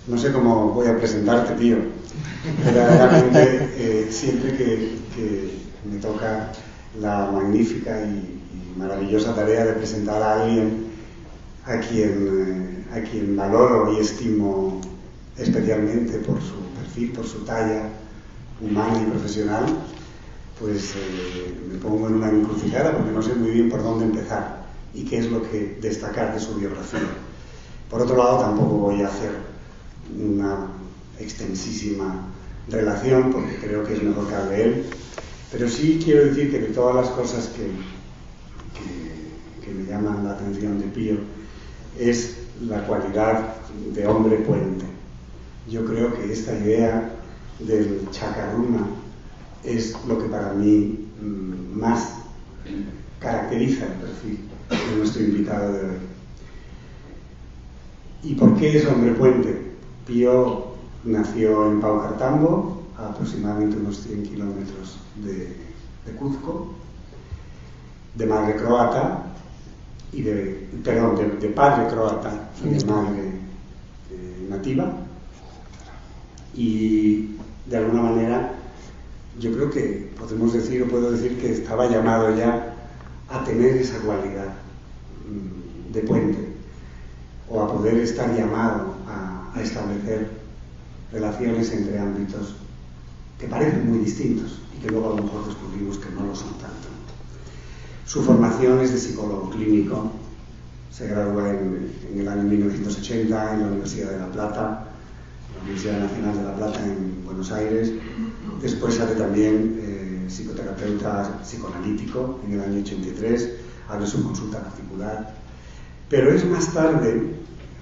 No sé cómo voy a presentarte, tío. Verdaderamente, siempre que me toca la magnífica y maravillosa tarea de presentar a alguien a quien valoro y estimo especialmente por su perfil, por su talla humana y profesional, pues me pongo en una encrucijada porque no sé muy bien por dónde empezar y qué es lo que destacar de su biografía. Por otro lado, tampoco voy a hacer una extensísima relación porque creo que es mejor que hable él, pero sí quiero decir que de todas las cosas que me llaman la atención de Pío es la cualidad de hombre puente. Yo creo que esta idea del chacarruna es lo que para mí más caracteriza el perfil de nuestro invitado de hoy. ¿Y por qué es hombre puente? Pío nació en Paucartambo, a aproximadamente unos 100 kilómetros de Cuzco, de madre croata, de padre croata y de madre nativa, y de alguna manera yo creo que puedo decir que estaba llamado ya a tener esa cualidad de puente, o a poder estar llamado a establecer relaciones entre ámbitos que parecen muy distintos y que luego a lo mejor descubrimos que no lo son tanto. Su formación es de psicólogo clínico, se gradúa en el año 1980 en la Universidad de La Plata, la Universidad Nacional de La Plata en Buenos Aires. Después hace también psicoterapeuta psicoanalítico en el año 83, abre su consulta particular. Pero es más tarde,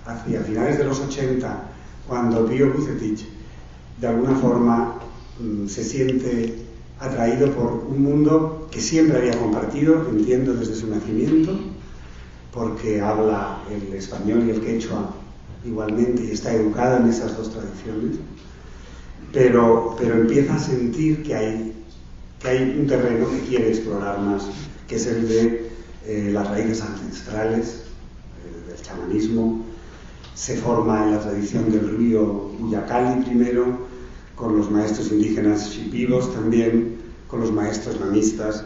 hacia finales de los 80, cuando Pío Vucetich de alguna forma se siente atraído por un mundo que siempre había compartido, entiendo, desde su nacimiento, porque habla el español y el quechua igualmente y está educado en esas dos tradiciones, pero empieza a sentir que hay un terreno que quiere explorar más, que es el de las raíces ancestrales, del chamanismo. Se forma en la tradición del río Uyacali primero, con los maestros indígenas shipibos también, con los maestros lamistas,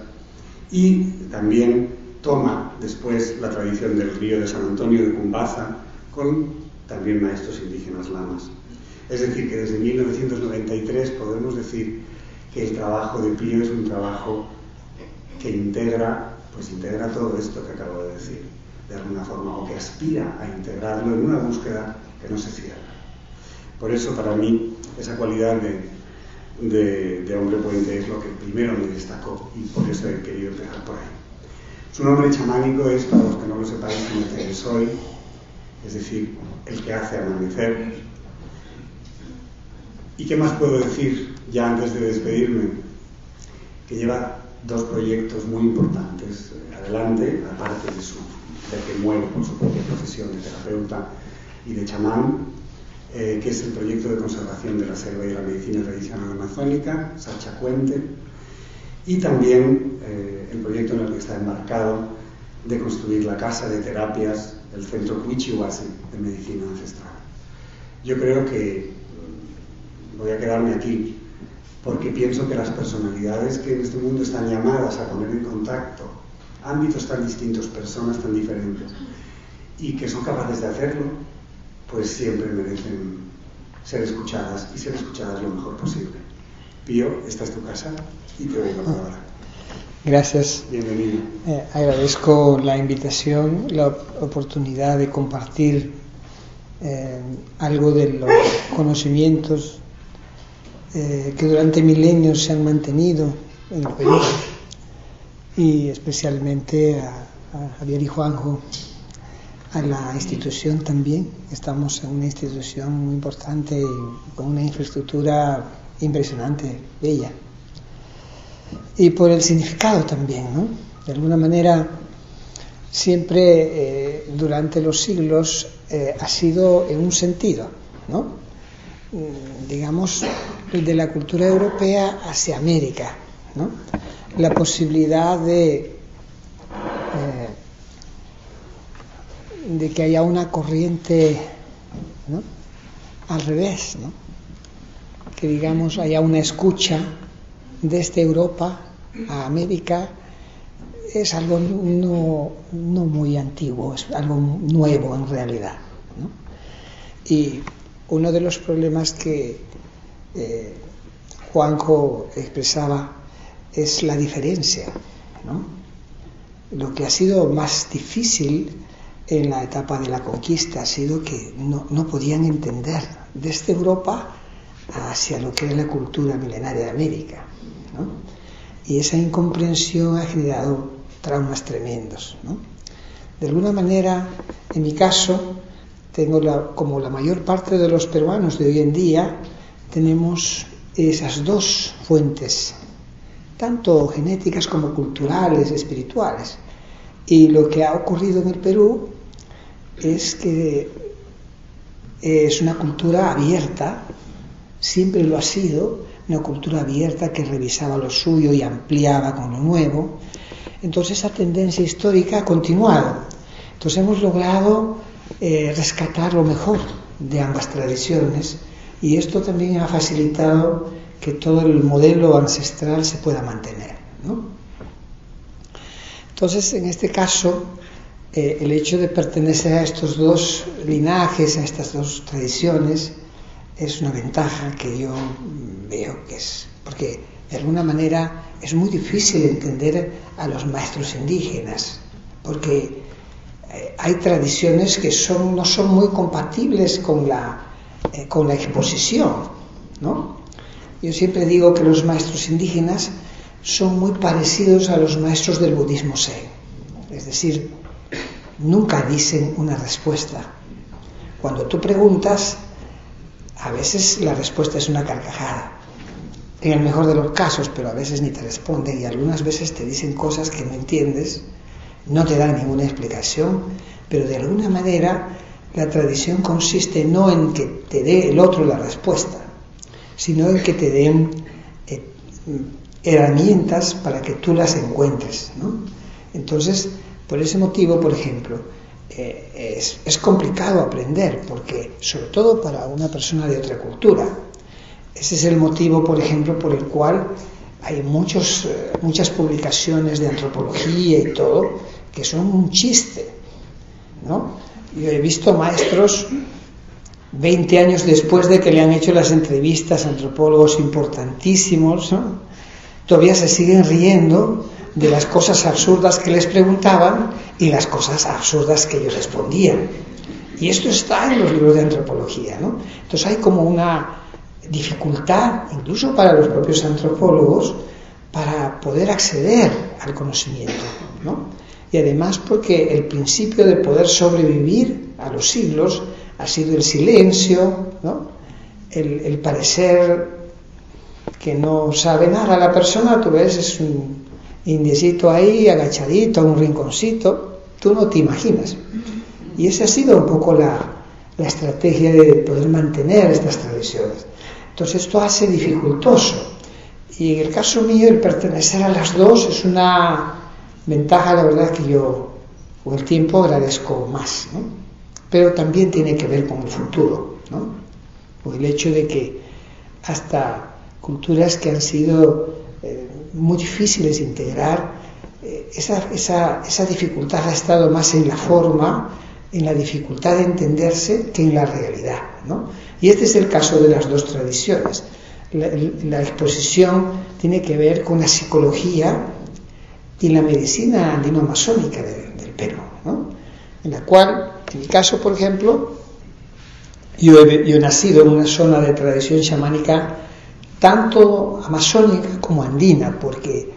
y también toma después la tradición del río de San Antonio de Cumbaza, con también maestros indígenas lamas. Es decir, que desde 1993 podemos decir que el trabajo de Pío es un trabajo que integra todo esto que acabo de decir, de alguna forma, o que aspira a integrarlo en una búsqueda que no se cierra. Por eso, para mí, esa cualidad de hombre puente es lo que primero me destacó, y por eso he querido empezar por ahí. Su nombre chamánico es, para los que no lo sepáis, Soy, es decir, el que hace amanecer. ¿Y qué más puedo decir ya antes de despedirme? Que lleva dos proyectos muy importantes adelante, aparte de que muere por su propia profesión de terapeuta y de chamán, que es el proyecto de conservación de la selva y de la medicina tradicional amazónica, Sachacuente, y también el proyecto en el que está embarcado de construir la casa de terapias, el centro Cuichihuasi de medicina ancestral. Yo creo que voy a quedarme aquí porque pienso que las personalidades que en este mundo están llamadas a poner en contacto ámbitos tan distintos, personas tan diferentes, y que son capaces de hacerlo, pues siempre merecen ser escuchadas, y ser escuchadas lo mejor posible. Pío, esta es tu casa y te doy la palabra. Gracias. Bienvenido. Agradezco la invitación, la oportunidad de compartir algo de los conocimientos que durante milenios se han mantenido en el Perú, y especialmente a Javier y Juanjo, a la institución también. Estamos en una institución muy importante y con una infraestructura impresionante, bella. Y por el significado también, ¿no? De alguna manera, siempre durante los siglos ha sido en un sentido, ¿no? Digamos, de la cultura europea hacia América, ¿no? La posibilidad de que haya una corriente, ¿no?, al revés, ¿no? Que digamos haya una escucha desde Europa a América es algo no muy antiguo, es algo nuevo en realidad, ¿no? Y uno de los problemas que Juanjo expresaba es la diferencia, ¿no? Lo que ha sido más difícil en la etapa de la conquista ha sido que no podían entender desde Europa hacia lo que es la cultura milenaria de América, ¿no? Y esa incomprensión ha generado traumas tremendos, ¿no? De alguna manera, en mi caso, como la mayor parte de los peruanos de hoy en día, tenemos esas dos fuentes, tanto genéticas como culturales, espirituales. Y lo que ha ocurrido en el Perú es que es una cultura abierta, siempre lo ha sido, una cultura abierta que revisaba lo suyo y ampliaba con lo nuevo. Entonces esa tendencia histórica ha continuado. Entonces hemos logrado rescatar lo mejor de ambas tradiciones, y esto también ha facilitado que todo el modelo ancestral se pueda mantener, ¿no? Entonces, en este caso, el hecho de pertenecer a estos dos linajes, a estas dos tradiciones, es una ventaja que yo veo que es, porque de alguna manera es muy difícil entender a los maestros indígenas, porque hay tradiciones que no son muy compatibles con la exposición, ¿no? Yo siempre digo que los maestros indígenas son muy parecidos a los maestros del budismo Zen, es decir, nunca dicen una respuesta. Cuando tú preguntas, a veces la respuesta es una carcajada, en el mejor de los casos, pero a veces ni te responden, y algunas veces te dicen cosas que no entiendes, no te dan ninguna explicación, pero de alguna manera la tradición consiste no en que te dé el otro la respuesta, sino en que te den herramientas para que tú las encuentres, ¿no? Entonces, por ese motivo, por ejemplo, es complicado aprender, porque sobre todo para una persona de otra cultura. Ese es el motivo, por ejemplo, por el cual hay muchas publicaciones de antropología y todo que son un chiste, ¿no? Yo he visto maestros 20 años después de que le han hecho las entrevistas a antropólogos importantísimos, ¿no? Todavía se siguen riendo de las cosas absurdas que les preguntaban y las cosas absurdas que ellos respondían. Y esto está en los libros de antropología, ¿no? Entonces hay como una dificultad, incluso para los propios antropólogos, para poder acceder al conocimiento, ¿no? Y además porque el principio de poder sobrevivir a los siglos ha sido el silencio, ¿no? El parecer que no sabe nada la persona. Tú ves, es un indiecito ahí, agachadito, un rinconcito, tú no te imaginas. Y esa ha sido un poco la estrategia de poder mantener estas tradiciones. Entonces esto hace dificultoso. Y en el caso mío, el pertenecer a las dos es una ventaja, la verdad, que yo con el tiempo agradezco más, ¿no? Pero también tiene que ver con el futuro, ¿no? Con el hecho de que hasta culturas que han sido muy difíciles de integrar, esa dificultad ha estado más en la forma, en la dificultad de entenderse, que en la realidad, ¿no? Y este es el caso de las dos tradiciones. La exposición tiene que ver con la psicología y la medicina andino-amazónica del Perú, ¿no? En la cual, en mi caso, por ejemplo, yo he nacido en una zona de tradición chamánica tanto amazónica como andina, porque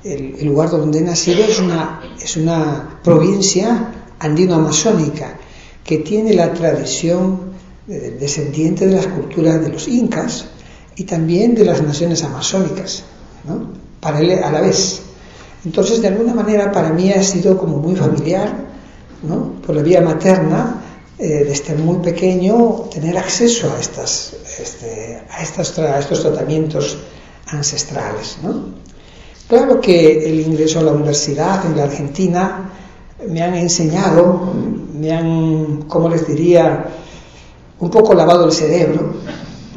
el lugar donde he nacido es una provincia andino-amazónica que tiene la tradición descendiente de las culturas de los incas y también de las naciones amazónicas, ¿no? A la vez. Entonces, de alguna manera, para mí ha sido como muy familiar, ¿no? Por la vía materna, desde muy pequeño, tener acceso a estos tratamientos ancestrales, ¿no? Claro que el ingreso a la universidad en la Argentina me han enseñado, ¿cómo les diría?, un poco lavado el cerebro,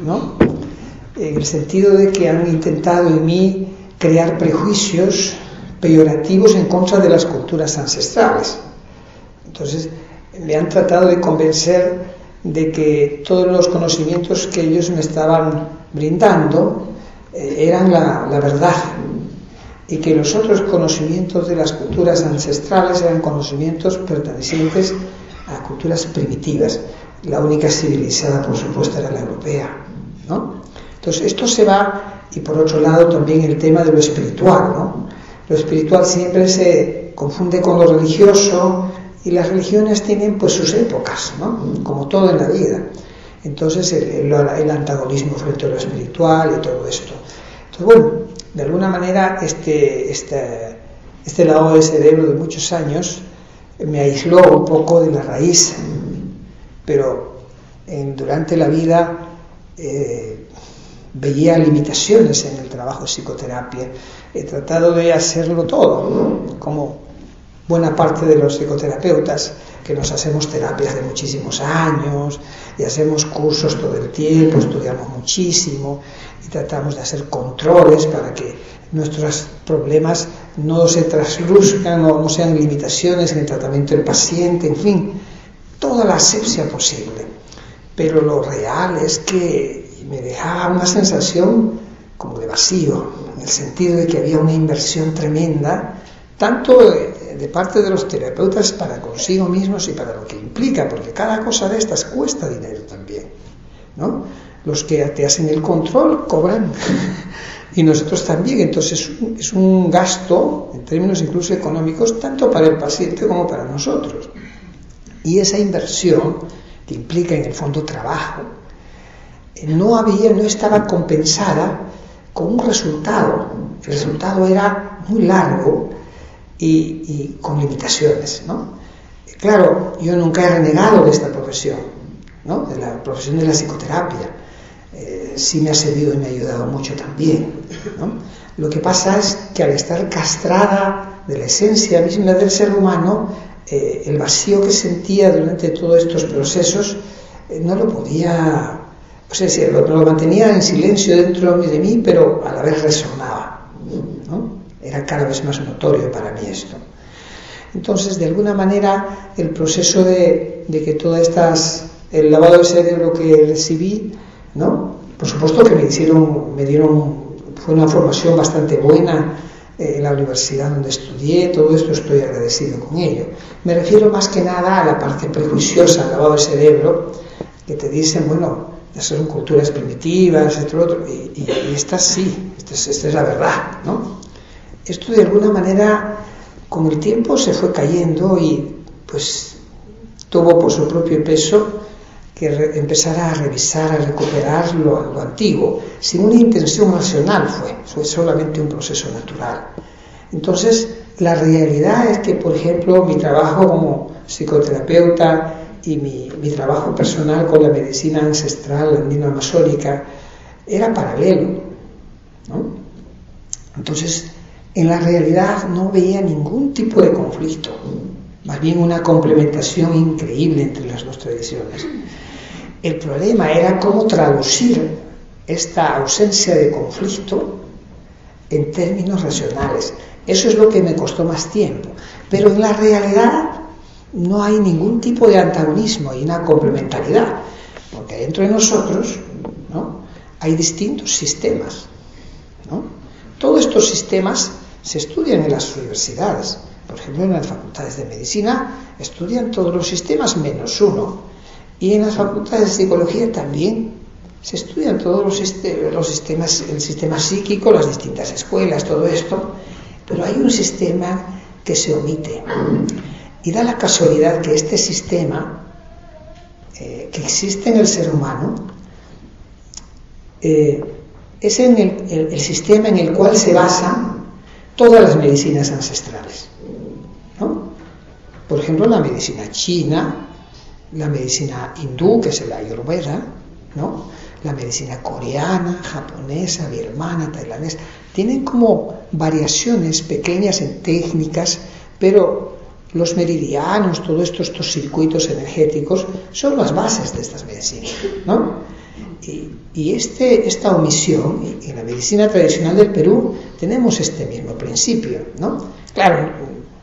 ¿no? En el sentido de que han intentado en mí crear prejuicios peyorativos en contra de las culturas ancestrales. Entonces, me han tratado de convencer de que todos los conocimientos que ellos me estaban brindando eran la verdad, y que los otros conocimientos de las culturas ancestrales eran conocimientos pertenecientes a culturas primitivas. La única civilizada, por supuesto, era la europea, ¿no? Entonces, esto se va, y por otro lado también el tema de lo espiritual, ¿no? Lo espiritual siempre se confunde con lo religioso, y las religiones tienen pues sus épocas, ¿no? Como todo en la vida. Entonces, el antagonismo frente a lo espiritual y todo esto. Entonces, bueno, de alguna manera este lavado de cerebro de muchos años me aisló un poco de la raíz, pero durante la vida veía limitaciones en el trabajo de psicoterapia. He tratado de hacerlo todo, como buena parte de los psicoterapeutas, que nos hacemos terapias de muchísimos años y hacemos cursos todo el tiempo, estudiamos muchísimo y tratamos de hacer controles para que nuestros problemas no se trasluzcan o no sean limitaciones en el tratamiento del paciente, en fin, toda la asepsia posible. Pero lo real es que me dejaba una sensación como de vacío, en el sentido de que había una inversión tremenda, tanto de parte de los terapeutas para consigo mismos y para lo que implica, porque cada cosa de estas cuesta dinero también, ¿no? Los que te hacen el control cobran y nosotros también. Entonces es un gasto en términos incluso económicos tanto para el paciente como para nosotros, y esa inversión que implica en el fondo trabajo no estaba compensada con un resultado. El resultado era muy largo y con limitaciones, ¿no? Claro, yo nunca he renegado de esta profesión, ¿no? De la profesión de la psicoterapia. Sí me ha servido y me ha ayudado mucho también, ¿no? Lo que pasa es que al estar castrada de la esencia misma del ser humano, el vacío que sentía durante todos estos procesos no lo podía, o sea, lo mantenía en silencio dentro de mí, pero a la vez resonaba, ¿no? Era cada vez más notorio para mí esto. Entonces, de alguna manera, el proceso de que todas el lavado de cerebro que recibí, ¿no? Por supuesto que fue una formación bastante buena en la universidad donde estudié, todo esto estoy agradecido con ello. Me refiero más que nada a la parte prejuiciosa del lavado de cerebro, que te dicen, bueno, son culturas primitivas, esto, otro, y esta sí, esta es la verdad, ¿no? Esto de alguna manera con el tiempo se fue cayendo y pues tuvo por su propio peso que empezar a revisar, a recuperar lo antiguo, sin una intención racional fue solamente un proceso natural. Entonces, la realidad es que, por ejemplo, mi trabajo como psicoterapeuta y mi trabajo personal con la medicina ancestral andino-amazónica era paralelo, ¿no? Entonces, en la realidad no veía ningún tipo de conflicto, más bien una complementación increíble entre las dos tradiciones. El problema era cómo traducir esta ausencia de conflicto en términos racionales. Eso es lo que me costó más tiempo. Pero en la realidad no hay ningún tipo de antagonismo, hay una complementariedad, porque dentro de nosotros, ¿no?, hay distintos sistemas, ¿no? Todos estos sistemas se estudian en las universidades. Por ejemplo, en las facultades de medicina estudian todos los sistemas menos uno. Y en las facultades de psicología también se estudian todos los sistemas, el sistema psíquico, las distintas escuelas, todo esto. Pero hay un sistema que se omite. Y da la casualidad que este sistema que existe en el ser humano es el sistema en el cual se basan todas las medicinas ancestrales, ¿no? Por ejemplo, la medicina china, la medicina hindú, que es la Ayurveda, ¿no?, la medicina coreana, japonesa, birmana, tailandesa, tienen como variaciones pequeñas en técnicas, pero los meridianos, todos estos circuitos energéticos son las bases de estas medicinas, ¿no? Y esta omisión, en la medicina tradicional del Perú tenemos este mismo principio, ¿no? Claro,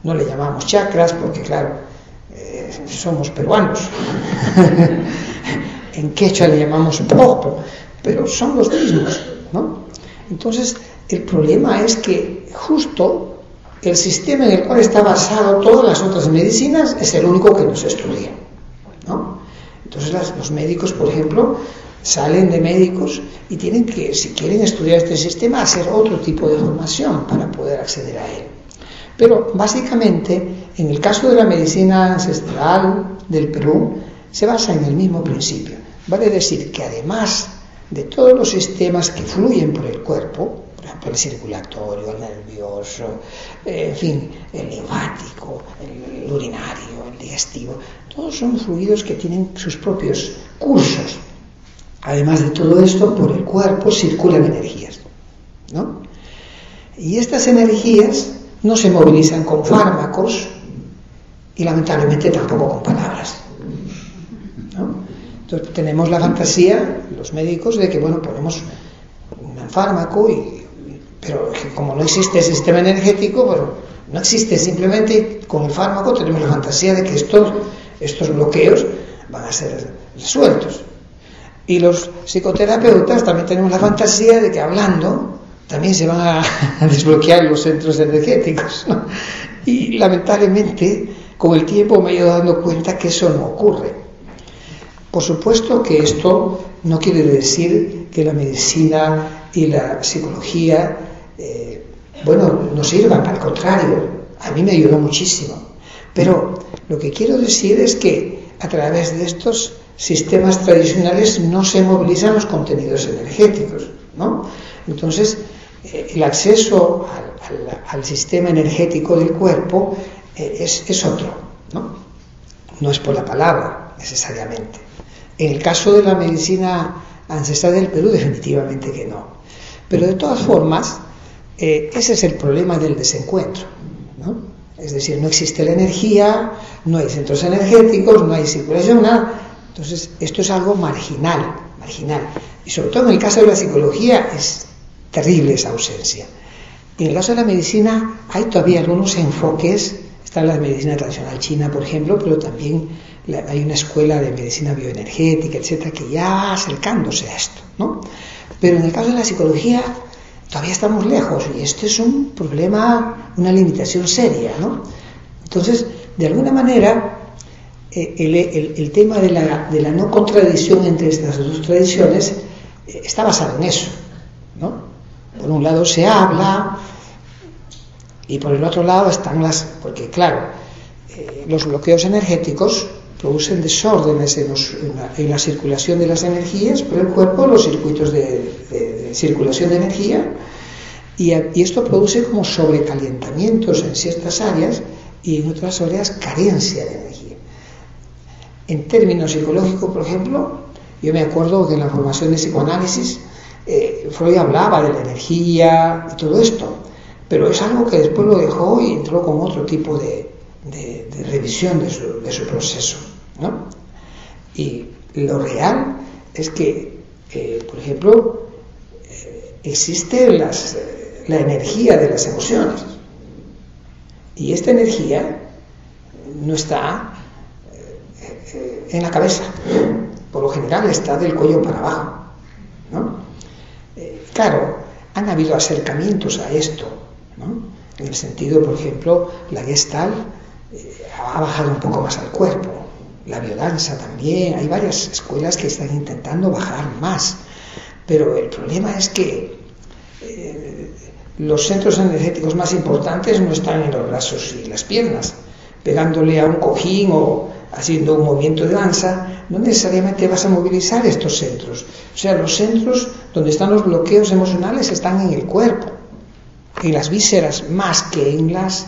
no le llamamos chakras porque, claro, somos peruanos. En quechua le llamamos popo, pero son los mismos, ¿no? Entonces, el problema es que justo el sistema en el cual está basado todas las otras medicinas es el único que no se estudia, ¿no? Entonces, los médicos, por ejemplo, salen de médicos y tienen que, si quieren estudiar este sistema, hacer otro tipo de formación para poder acceder a él. Pero básicamente, en el caso de la medicina ancestral del Perú, se basa en el mismo principio. Vale decir que además de todos los sistemas que fluyen por el cuerpo, por ejemplo el circulatorio, el nervioso, en fin, el linfático, el urinario, el digestivo, todos son fluidos que tienen sus propios cursos. Además de todo esto, por el cuerpo circulan energías, ¿no? Y estas energías no se movilizan con fármacos y lamentablemente tampoco con palabras, ¿no? Entonces tenemos la fantasía, los médicos, de que, bueno, ponemos un fármaco, pero como no existe el sistema energético, bueno, no existe, simplemente con el fármaco tenemos la fantasía de que estos bloqueos van a ser resueltos. Y los psicoterapeutas también tenemos la fantasía de que hablando también se van a desbloquear los centros energéticos, ¿no? Y lamentablemente con el tiempo me he ido dando cuenta que eso no ocurre. Por supuesto que esto no quiere decir que la medicina y la psicología no sirvan, al contrario, a mí me ayudó muchísimo. Pero lo que quiero decir es que a través de estos sistemas tradicionales no se movilizan los contenidos energéticos, ¿no? Entonces, el acceso al sistema energético del cuerpo es otro, ¿no? No es por la palabra, necesariamente. En el caso de la medicina ancestral del Perú, definitivamente que no. Pero de todas formas, ese es el problema del desencuentro, ¿no? Es decir, no existe la energía, no hay centros energéticos, no hay circulación, nada. Entonces, esto es algo marginal. Y sobre todo en el caso de la psicología es terrible esa ausencia. En el caso de la medicina hay todavía algunos enfoques. Está la medicina tradicional china, por ejemplo, pero también hay una escuela de medicina bioenergética, etcétera, que ya va acercándose a esto, ¿no? Pero en el caso de la psicología todavía estamos lejos y este es un problema, una limitación seria, ¿no? Entonces, de alguna manera, el tema de la no contradicción entre estas dos tradiciones está basado en eso, ¿no? Por un lado se habla y por el otro lado están porque claro, los bloqueos energéticos producen desórdenes en la circulación de las energías por el cuerpo, los circuitos de circulación de energía, y esto produce como sobrecalentamientos en ciertas áreas y en otras áreas carencia de energía. En términos psicológicos, por ejemplo, yo me acuerdo que en la formación de psicoanálisis Freud hablaba de la energía y todo esto, pero es algo que después lo dejó y entró con otro tipo de revisión de su proceso, ¿no? Y lo real es que, por ejemplo, existe la energía de las emociones, y esta energía no está en la cabeza, por lo general está del cuello para abajo, ¿no? Claro, han habido acercamientos a esto, ¿no? En el sentido, por ejemplo, la Gestalt ha bajado un poco más al cuerpo, la biodanza también, hay varias escuelas que están intentando bajar más, pero el problema es que los centros energéticos más importantes no están en los brazos y las piernas, pegándole a un cojín o haciendo un movimiento de danza. No necesariamente vas a movilizar estos centros. O sea, los centros donde están los bloqueos emocionales están en el cuerpo, en las vísceras, más que en las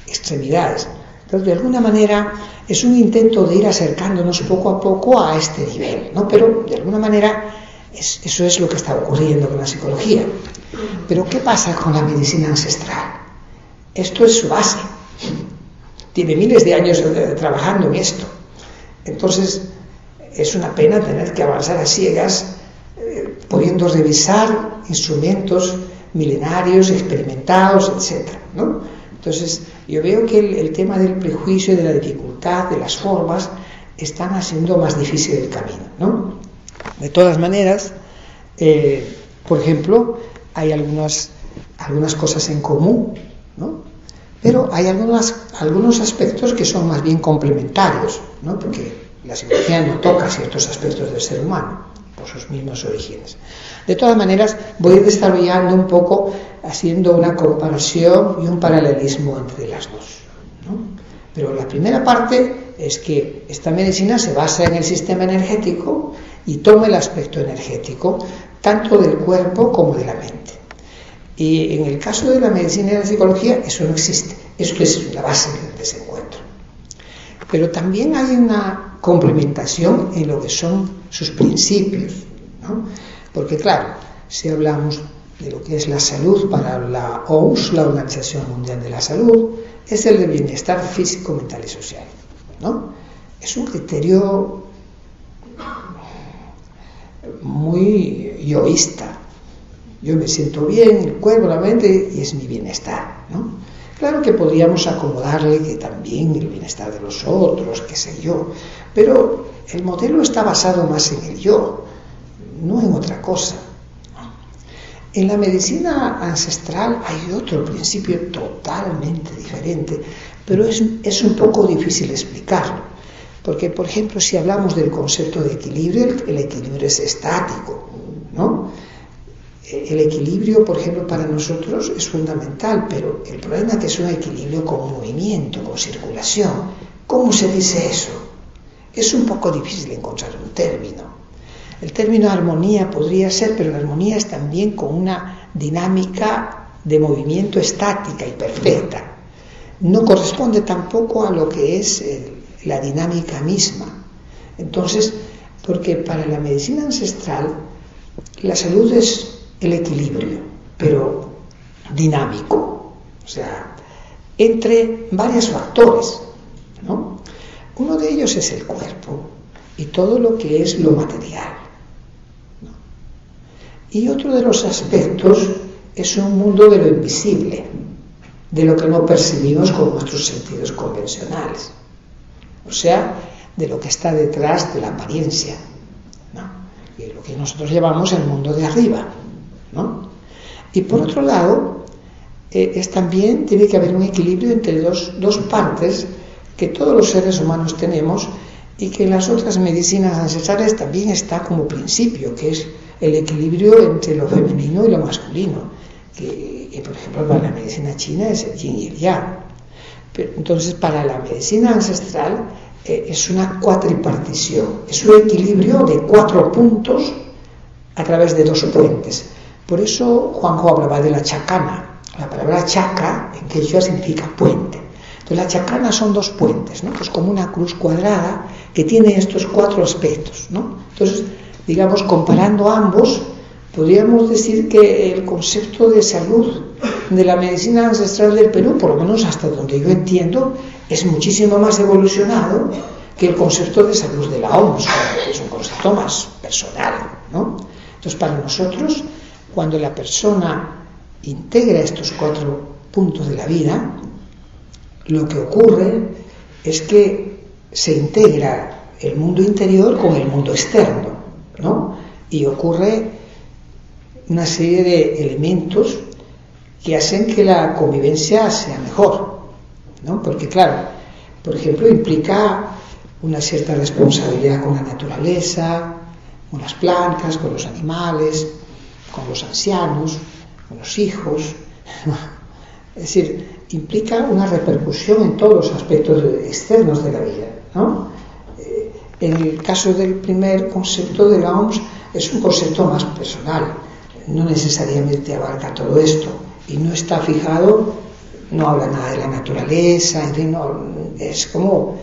extremidades. Entonces, de alguna manera, es un intento de ir acercándonos poco a poco a este nivel, ¿no? Pero, de alguna manera, eso es lo que está ocurriendo con la psicología. Pero, ¿qué pasa con la medicina ancestral? Esto es su base. tiene miles de años trabajando en esto. Entonces, es una pena tener que avanzar a ciegas, pudiendo revisar instrumentos milenarios, experimentados, etc., ¿no? Entonces, yo veo que el tema del prejuicio, de la dificultad, de las formas, están haciendo más difícil el camino, ¿no? De todas maneras, por ejemplo, hay algunas cosas en común, ¿no? Pero hay algunos aspectos que son más bien complementarios, ¿no? Porque la psicología no toca ciertos aspectos del ser humano por sus mismos orígenes. De todas maneras, voy a ir desarrollando un poco, haciendo una comparación y un paralelismo entre las dos, ¿no? Pero la primera parte es que esta medicina se basa en el sistema energético y toma el aspecto energético tanto del cuerpo como de la mente. Y en el caso de la medicina y la psicología eso no existe, esto es la base del desencuentro. Pero también hay una complementación en lo que son sus principios, ¿no? Porque claro, si hablamos de lo que es la salud para la OMS, la Organización Mundial de la Salud, es el de bienestar físico, mental y social, ¿no? Es un criterio muy yoísta. Yo me siento bien, el cuerpo, la mente, y es mi bienestar, ¿no? Claro que podríamos acomodarle que también el bienestar de los otros, qué sé yo, pero el modelo está basado más en el yo, no en otra cosa. En la medicina ancestral hay otro principio totalmente diferente, pero es un poco difícil explicarlo, porque, por ejemplo, si hablamos del concepto de equilibrio, el equilibrio es estático, ¿no? El equilibrio, por ejemplo, para nosotros es fundamental, pero el problema es que es un equilibrio con movimiento, con circulación. ¿Cómo se dice eso? Es un poco difícil encontrar un término. El término armonía podría ser, pero la armonía es también con una dinámica de movimiento estática y perfecta. No corresponde tampoco a lo que es la dinámica misma. Entonces, porque para la medicina ancestral, la salud es el equilibrio, pero dinámico, o sea, entre varios factores, ¿no? Uno de ellos es el cuerpo y todo lo que es lo material, ¿no? Y otro de los aspectos es un mundo de lo invisible, de lo que no percibimos con nuestros sentidos convencionales, o sea, de lo que está detrás de la apariencia, ¿no? Y lo que nosotros llamamos el mundo de arriba, ¿no? Y por otro lado, también tiene que haber un equilibrio entre dos partes que todos los seres humanos tenemos y que en las otras medicinas ancestrales también está como principio, que es el equilibrio entre lo femenino y lo masculino, que por ejemplo para la medicina china es el yin y el yang. Pero, entonces, para la medicina ancestral es una cuatripartición, es un equilibrio de 4 puntos a través de 2 puentes. Por eso Juanjo hablaba de la chacana. La palabra chaca en quechua significa puente. Entonces la chacana son 2 puentes, ¿no? Es como una cruz cuadrada que tiene estos 4 aspectos, ¿no? Entonces, digamos, comparando ambos, podríamos decir que el concepto de salud de la medicina ancestral del Perú, por lo menos hasta donde yo entiendo, es muchísimo más evolucionado que el concepto de salud de la OMS, que es un concepto más personal, ¿no? Entonces, para nosotros, cuando la persona integra estos 4 puntos de la vida, lo que ocurre es que se integra el mundo interior con el mundo externo, ¿no? Y ocurre una serie de elementos que hacen que la convivencia sea mejor, ¿no? Porque, claro, por ejemplo, implica una cierta responsabilidad con la naturaleza, con las plantas, con los animales, con los ancianos, con los hijos. Es decir, implica una repercusión en todos los aspectos externos de la vida, ¿no? En el caso del primer concepto de la OMS es un concepto más personal, no necesariamente abarca todo esto y no está fijado, no habla nada de la naturaleza, en fin, no, es como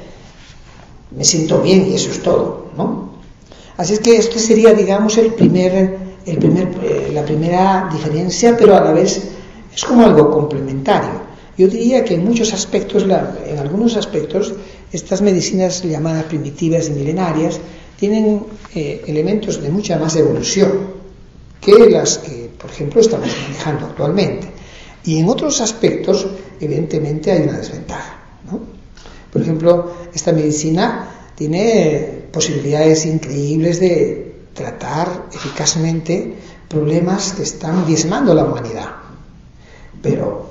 me siento bien y eso es todo, ¿no? Así es que este sería, digamos, la primera diferencia, pero a la vez es como algo complementario. Yo diría que en muchos aspectos, en algunos aspectos, estas medicinas llamadas primitivas y milenarias tienen elementos de mucha más evolución que las que, por ejemplo, estamos manejando actualmente. Y en otros aspectos, evidentemente, hay una desventaja, ¿no? Por ejemplo, esta medicina tiene posibilidades increíbles de tratar eficazmente problemas que están diezmando la humanidad. Pero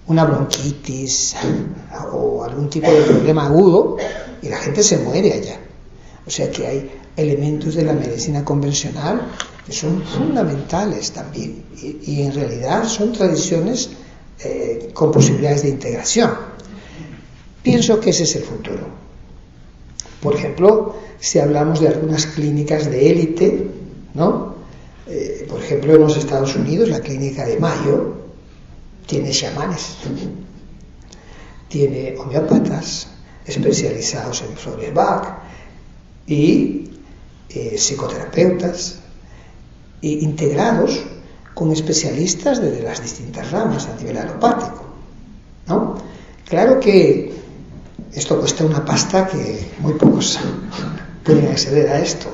una bronquitis o algún tipo de problema agudo y la gente se muere allá. O sea que hay elementos de la medicina convencional que son fundamentales también y en realidad son tradiciones con posibilidades de integración. Pienso que ese es el futuro. Por ejemplo, si hablamos de algunas clínicas de élite, ¿no? Por ejemplo, en los Estados Unidos, la clínica de Mayo tiene chamanes, tiene homeópatas especializados en flores Bach y psicoterapeutas integrados con especialistas de las distintas ramas a nivel alopático, ¿no? Claro que esto cuesta una pasta que muy pocos pueden acceder a esto,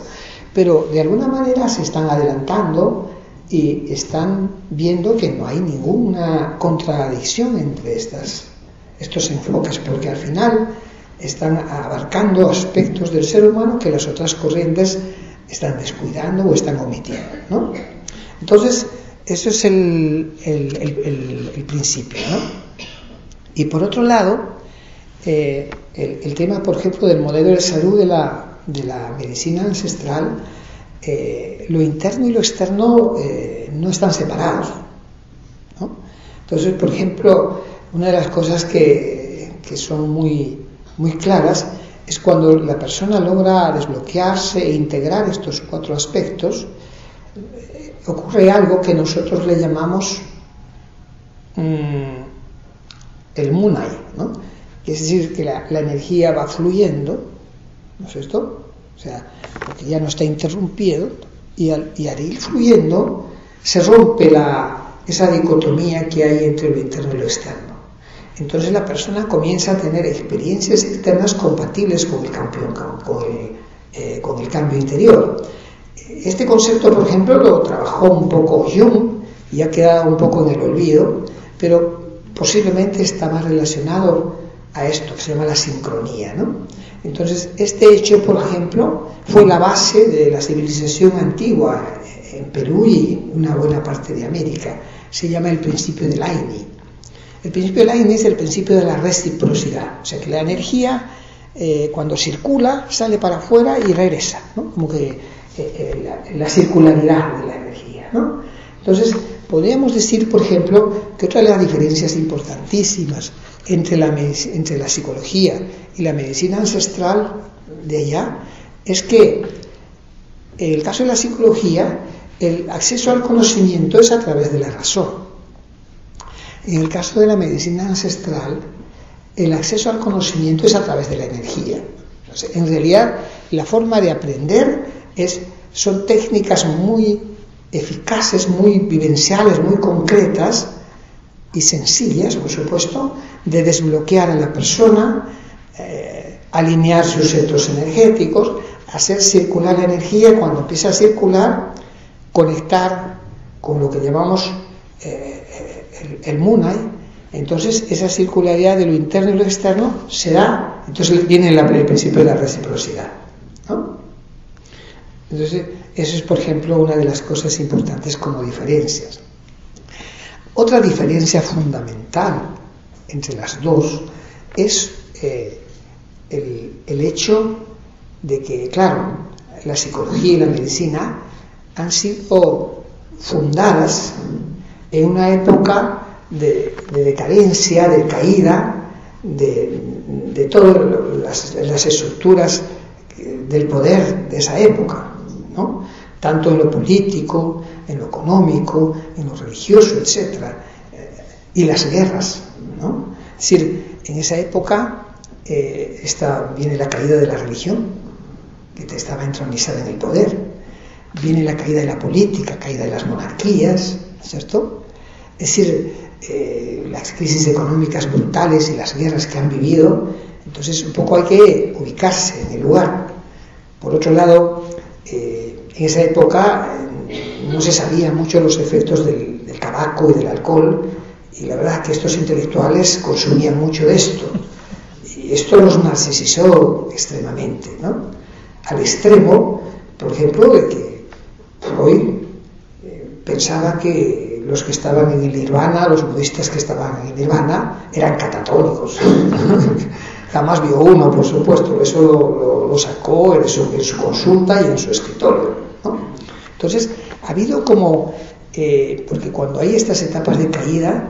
pero de alguna manera se están adelantando y están viendo que no hay ninguna contradicción entre estos enfoques, porque al final están abarcando aspectos del ser humano que las otras corrientes están descuidando o están omitiendo, ¿no? Entonces, eso es el principio, ¿no? Y por otro lado, el tema, por ejemplo, del modelo de salud de la medicina ancestral, lo interno y lo externo no están separados, ¿no? Entonces, por ejemplo, una de las cosas que son muy claras es cuando la persona logra desbloquearse e integrar estos 4 aspectos, ocurre algo que nosotros le llamamos el munai, ¿no? Es decir, que la energía va fluyendo, ¿no es esto? O sea, porque ya no está interrumpido y al ir fluyendo se rompe esa dicotomía que hay entre lo interno y lo externo. Entonces la persona comienza a tener experiencias externas compatibles con el cambio interior. Este concepto, por ejemplo, lo trabajó un poco Jung y ha quedado un poco en el olvido, pero posiblemente está más relacionado a esto que se llama la sincronía, ¿no? Entonces, este hecho, por ejemplo, fue la base de la civilización antigua en Perú y una buena parte de América. Se llama el principio de Laini. El principio de Laini es el principio de la reciprocidad, o sea que la energía cuando circula sale para afuera y regresa, ¿no? Como que la circularidad de la energía, ¿no? Entonces, podríamos decir, por ejemplo, que otra de las diferencias importantísimas entre la psicología y la medicina ancestral de allá es que en el caso de la psicología el acceso al conocimiento es a través de la razón. En el caso de la medicina ancestral el acceso al conocimiento es a través de la energía. Entonces, en realidad la forma de aprender son técnicas muy eficaces, muy vivenciales, muy concretas y sencillas, por supuesto, de desbloquear a la persona, alinear sus centros energéticos, hacer circular la energía. Cuando empieza a circular, conectar con lo que llamamos el munai. Entonces esa circularidad de lo interno y lo externo se da. Entonces viene el principio de la reciprocidad, ¿no? Entonces eso es, por ejemplo, una de las cosas importantes como diferencias. Otra diferencia fundamental entre las dos es el hecho de que, claro, la psicología y la medicina han sido fundadas en una época de decadencia, de caída de todas las estructuras del poder de esa época, ¿no? Tanto en lo político, en lo económico, en lo religioso, etc. Y las guerras, ¿no? Es decir, en esa época viene la caída de la religión, que estaba entronizada en el poder, viene la caída de la política, caída de las monarquías, ¿cierto? Es decir, las crisis económicas brutales y las guerras que han vivido. Entonces un poco hay que ubicarse en el lugar. Por otro lado, en esa época no se sabían mucho los efectos del tabaco y del alcohol, y la verdad es que estos intelectuales consumían mucho de esto, y esto los narcisizó extremadamente, ¿no? Al extremo, por ejemplo, de que Freud pensaba que los que estaban en el nirvana, los budistas que estaban en el nirvana, eran catatónicos. Jamás vio uno, por supuesto, eso lo sacó en su consulta y en su escritorio, ¿no? Entonces, ha habido como, porque cuando hay estas etapas de caída,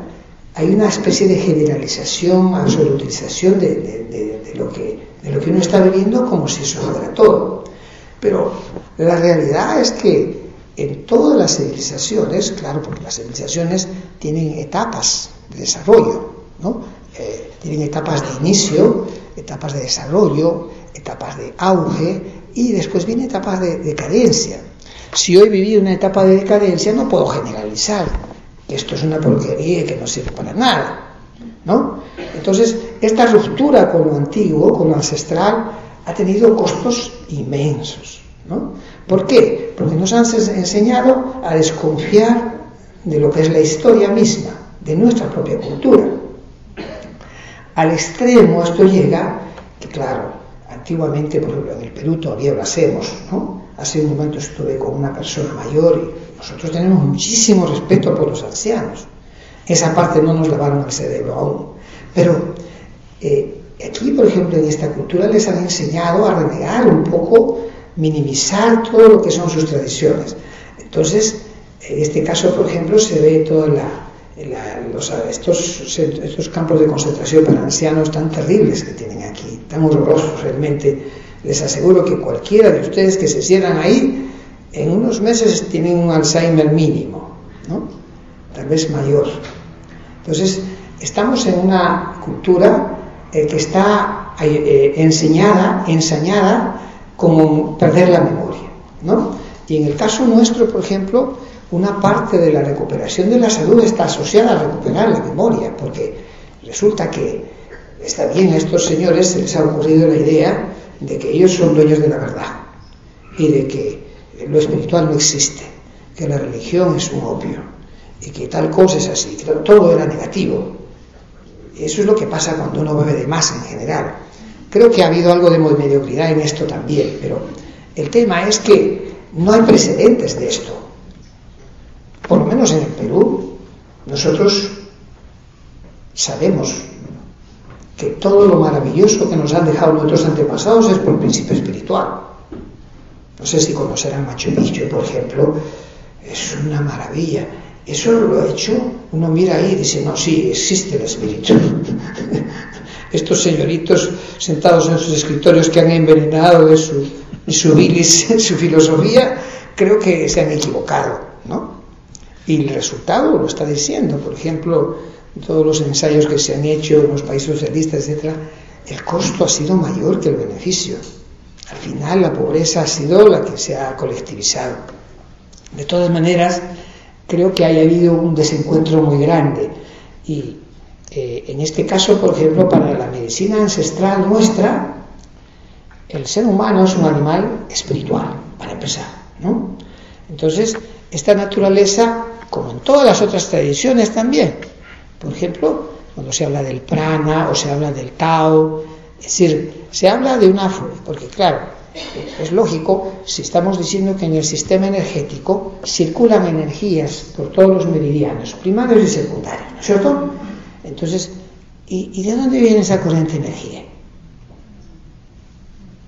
hay una especie de generalización, absolutización de lo que uno está viviendo como si eso fuera todo. Pero la realidad es que en todas las civilizaciones, claro, porque las civilizaciones tienen etapas de desarrollo, ¿no? Tienen etapas de inicio, etapas de desarrollo, etapas de auge y después vienen etapas de decadencia. Si hoy viví una etapa de decadencia, no puedo generalizar que esto es una porquería y que no sirve para nada, ¿no? Entonces, esta ruptura con lo antiguo, con lo ancestral, ha tenido costos inmensos, ¿no? ¿Por qué? Porque nos han enseñado a desconfiar de lo que es la historia misma, de nuestra propia cultura. Al extremo esto llega, que claro, antiguamente, por ejemplo, en el Perú todavía lo hacemos, ¿no? Hace un momento estuve con una persona mayor y nosotros tenemos muchísimo respeto por los ancianos. Esa parte no nos lavaron el cerebro aún. Pero aquí, por ejemplo, en esta cultura les han enseñado a renegar un poco, minimizar todo lo que son sus tradiciones. Entonces, en este caso, por ejemplo, se ve toda estos campos de concentración para ancianos tan terribles que tienen aquí, tan horrorosos realmente. Les aseguro que cualquiera de ustedes que se cierran ahí, en unos meses tienen un Alzheimer mínimo, ¿no? Tal vez mayor. Entonces, estamos en una cultura que está ensañada como perder la memoria, ¿no? Y en el caso nuestro, por ejemplo, una parte de la recuperación de la salud está asociada a recuperar la memoria, porque resulta que está bien, a estos señores se les ha ocurrido la idea de que ellos son dueños de la verdad y de que lo espiritual no existe, que la religión es un opio y que tal cosa es así, que todo era negativo. Eso es lo que pasa cuando uno bebe de más en general. Creo que ha habido algo de mediocridad en esto también, pero el tema es que no hay precedentes de esto. Por lo menos en el Perú, nosotros sabemos que todo lo maravilloso que nos han dejado nuestros antepasados es por principio espiritual. No sé si conocerán Machu Picchu, por ejemplo, es una maravilla. Eso lo ha hecho, uno mira ahí y dice, no, sí, existe el espíritu. Estos señoritos sentados en sus escritorios que han envenenado de su bilis, su filosofía, creo que se han equivocado, ¿no? Y el resultado lo está diciendo. Por ejemplo, todos los ensayos que se han hecho en los países socialistas, etc., el costo ha sido mayor que el beneficio. Al final la pobreza ha sido la que se ha colectivizado. De todas maneras, creo que haya habido un desencuentro muy grande y en este caso, por ejemplo, para la medicina ancestral nuestra, el ser humano es un animal espiritual, para empezar, ¿no? Entonces, esta naturaleza, como en todas las otras tradiciones también, por ejemplo, cuando se habla del prana o se habla del Tao, es decir, se habla de una forma, porque claro, es lógico, si estamos diciendo que en el sistema energético circulan energías por todos los meridianos, primarios y secundarios, ¿no es cierto? Entonces, ¿y de dónde viene esa corriente de energía?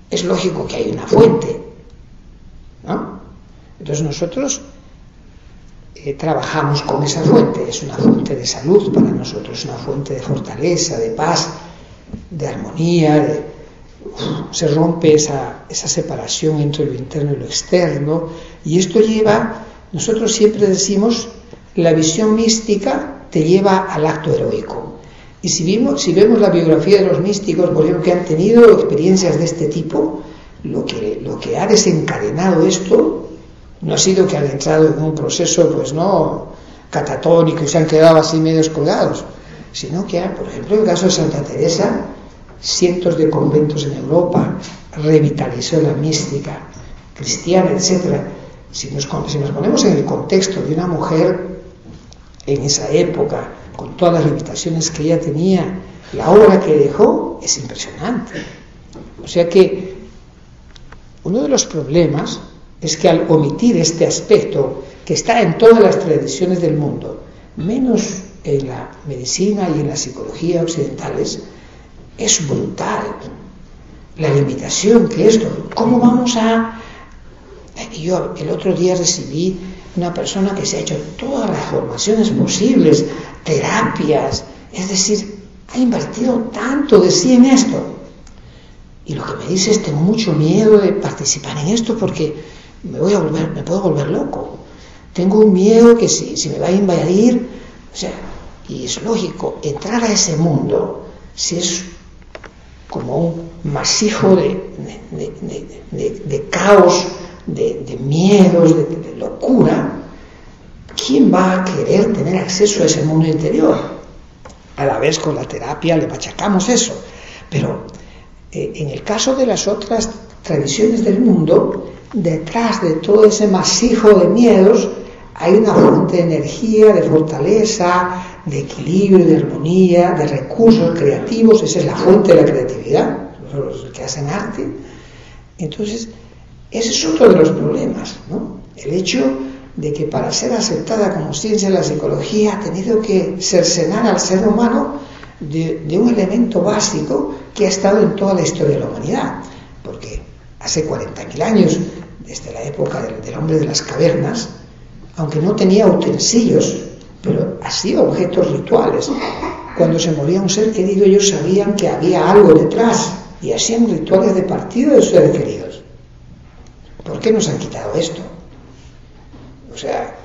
Es lógico que hay una fuente, ¿no? Entonces nosotros trabajamos con esa fuente, es una fuente de salud para nosotros, una fuente de fortaleza, de paz, de armonía, se rompe esa separación entre lo interno y lo externo, y esto lleva, nosotros siempre decimos, la visión mística te lleva al acto heroico. Y si vemos la biografía de los místicos, por ejemplo, que han tenido experiencias de este tipo, lo que ha desencadenado esto no ha sido que han entrado en un proceso, pues no, catatónico y se han quedado así medios colgados, sino que, por ejemplo, en el caso de Santa Teresa, cientos de conventos en Europa, revitalizó la mística cristiana, etc. Si nos ponemos en el contexto de una mujer en esa época, con todas las limitaciones que ella tenía, la obra que dejó es impresionante. O sea que uno de los problemas es que al omitir este aspecto que está en todas las tradiciones del mundo, menos en la medicina y en la psicología occidentales, es brutal la limitación que esto. ¿Cómo vamos a...? Yo el otro día recibí una persona que se ha hecho todas las formaciones posibles, terapias, es decir, ha invertido tanto de sí en esto. Y lo que me dice es: tengo mucho miedo de participar en esto porque me puedo volver loco. Tengo un miedo que si me va a invadir, o sea, y es lógico, entrar a ese mundo, si es como un masijo de caos, de miedos, de locura, ¿quién va a querer tener acceso a ese mundo interior? A la vez con la terapia le machacamos eso, pero en el caso de las otras tradiciones del mundo, detrás de todo ese masijo de miedos hay una fuente de energía, de fortaleza, de equilibrio, de armonía, de recursos creativos. Esa es la fuente de la creatividad, los que hacen arte. Entonces, ese es otro de los problemas, ¿no? El hecho de que para ser aceptada como ciencia la psicología ha tenido que cercenar al ser humano de un elemento básico que ha estado en toda la historia de la humanidad, porque hace 40.000 años, desde la época del hombre de las cavernas, aunque no tenía utensilios, pero hacía objetos rituales. Cuando se moría un ser querido, ellos sabían que había algo detrás y hacían rituales de partido de sus seres queridos. ¿Por qué nos han quitado esto? O sea,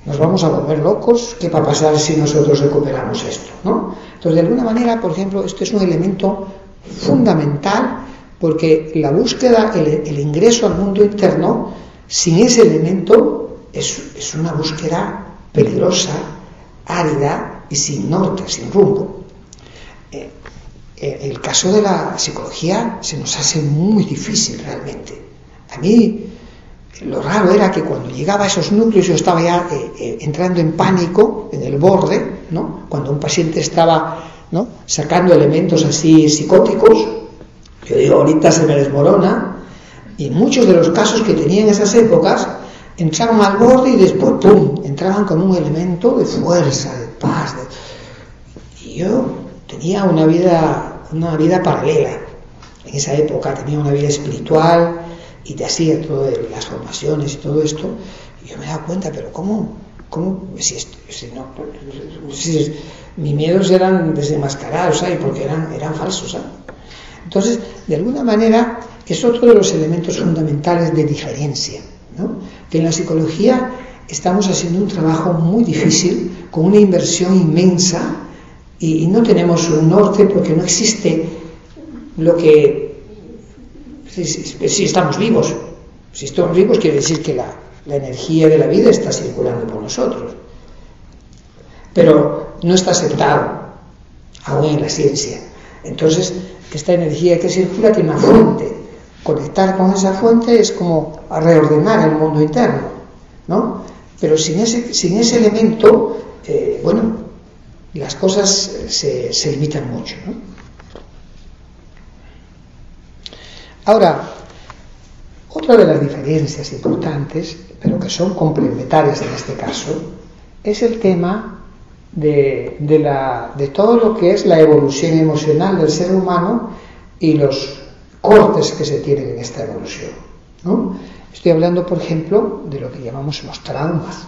nos vamos a volver locos. ¿Qué va a pasar si nosotros recuperamos esto, ¿no? Entonces, de alguna manera, por ejemplo, esto es un elemento fundamental, porque la búsqueda, el ingreso al mundo interno, sin ese elemento, es una búsqueda peligrosa, árida y sin norte, sin rumbo. El caso de la psicología se nos hace muy difícil realmente. A mí lo raro era que cuando llegaba a esos núcleos yo estaba ya entrando en pánico, en el borde, ¿no? Cuando un paciente estaba, ¿no?, sacando elementos así psicóticos, yo digo, ahorita se me desmorona. Y muchos de los casos que tenía en esas épocas entraban al borde y después, ¡pum!, entraban con un elemento de fuerza, de paz. Y yo tenía una vida paralela. En esa época tenía una vida espiritual y te hacía todas las formaciones y todo esto. Y yo me daba cuenta, pero ¿cómo? Mis miedos eran desenmascarados, ¿sabes? Porque eran falsos, ¿sabes? Entonces, de alguna manera, es otro de los elementos fundamentales de diferencia, ¿no? Que en la psicología estamos haciendo un trabajo muy difícil, con una inversión inmensa, y no tenemos un norte porque no existe lo que... Si estamos vivos. Si estamos vivos quiere decir que la energía de la vida está circulando por nosotros. Pero no está aceptado aún en la ciencia. Entonces, esta energía que circula tiene una fuente. Conectar con esa fuente es como reordenar el mundo interno, ¿no? Pero sin ese elemento, las cosas se limitan mucho, ¿no? Ahora, otra de las diferencias importantes, pero que son complementarias en este caso, es el tema de todo lo que es la evolución emocional del ser humano y los cortes que se tienen en esta evolución, ¿no? Estoy hablando, por ejemplo, de lo que llamamos los traumas,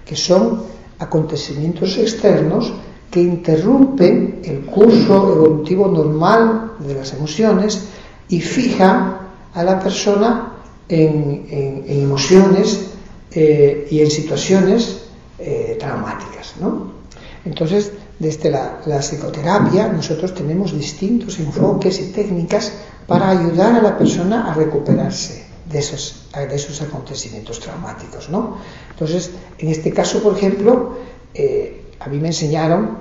que son acontecimientos externos que interrumpen el curso evolutivo normal de las emociones y fijan a la persona en emociones y en situaciones traumáticas, ¿no? Entonces, desde la psicoterapia nosotros tenemos distintos enfoques y técnicas para ayudar a la persona a recuperarse de esos acontecimientos traumáticos, ¿no? Entonces, en este caso, por ejemplo, a mí me enseñaron,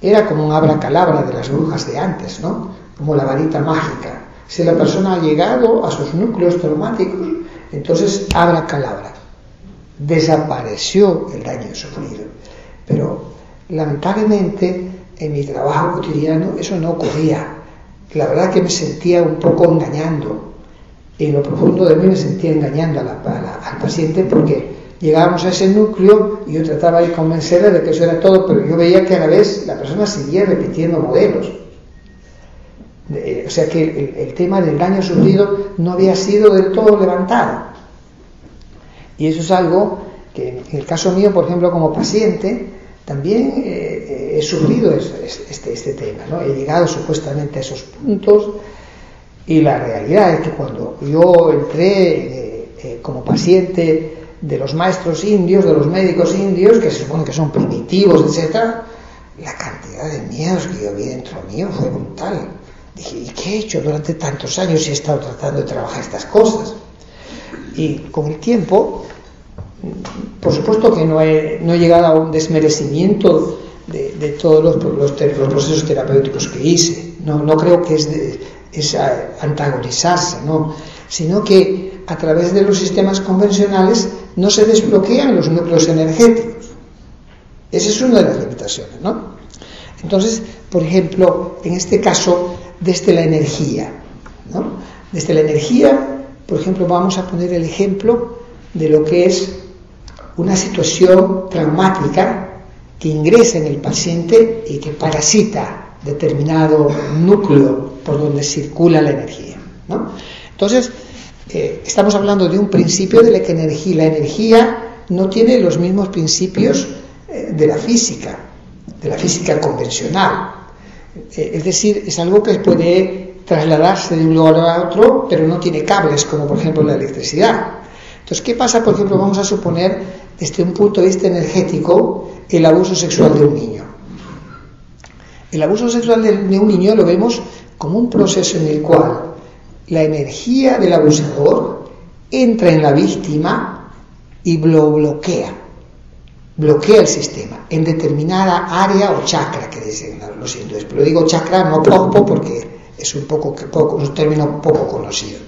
era como un abracadabra de las brujas de antes, ¿no? Como la varita mágica. Si la persona ha llegado a sus núcleos traumáticos, entonces abracadabra. Desapareció el daño sufrido. Pero, lamentablemente, en mi trabajo cotidiano eso no ocurría. La verdad que me sentía un poco engañando. En lo profundo de mí me sentía engañando al paciente, porque llegábamos a ese núcleo y yo trataba de convencerle de que eso era todo, pero yo veía que a la vez la persona seguía repitiendo modelos. O sea que el tema del daño sufrido no había sido del todo levantado. Y eso es algo que en el caso mío, por ejemplo, como paciente, también he sufrido este tema, ¿no? He llegado supuestamente a esos puntos, y la realidad es que cuando yo entré como paciente de los maestros indios, de los médicos indios, que se supone que son primitivos, etcétera, la cantidad de miedos que yo vi dentro mío fue brutal. Dije, ¿y qué he hecho durante tantos años si he estado tratando de trabajar estas cosas? Y con el tiempo, por supuesto que no he llegado a un desmerecimiento de todos los procesos terapéuticos que hice. No creo que es antagonizarse, ¿no? Sino que a través de los sistemas convencionales no se desbloquean los núcleos energéticos. Esa es una de las limitaciones, ¿no? Entonces, por ejemplo, en este caso, desde la energía, ¿no? Desde la energía, por ejemplo, vamos a poner el ejemplo de lo que es una situación traumática que ingresa en el paciente y que parasita determinado núcleo por donde circula la energía, ¿no? Entonces, estamos hablando de un principio de la que la energía no tiene los mismos principios de la física convencional. Es decir, es algo que puede trasladarse de un lugar a otro, pero no tiene cables, como por ejemplo la electricidad. Entonces, ¿qué pasa? Por ejemplo, vamos a suponer, desde un punto de vista energético, el abuso sexual de un niño. El abuso sexual de un niño lo vemos como un proceso en el cual la energía del abusador entra en la víctima y lo bloquea el sistema en determinada área o chakra, que dicen los hindúes. Pero digo chakra, no cuerpo, porque es un término poco conocido.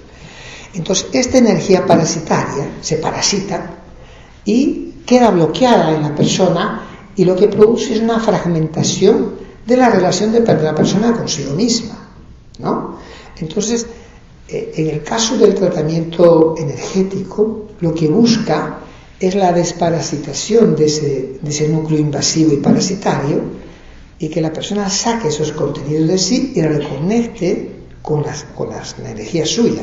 Entonces, esta energía parasitaria se parasita y queda bloqueada en la persona, y lo que produce es una fragmentación de la relación de la persona consigo misma, ¿no? Entonces, en el caso del tratamiento energético, lo que busca es la desparasitación de ese núcleo invasivo y parasitario, y que la persona saque esos contenidos de sí y reconecte con la energía suya,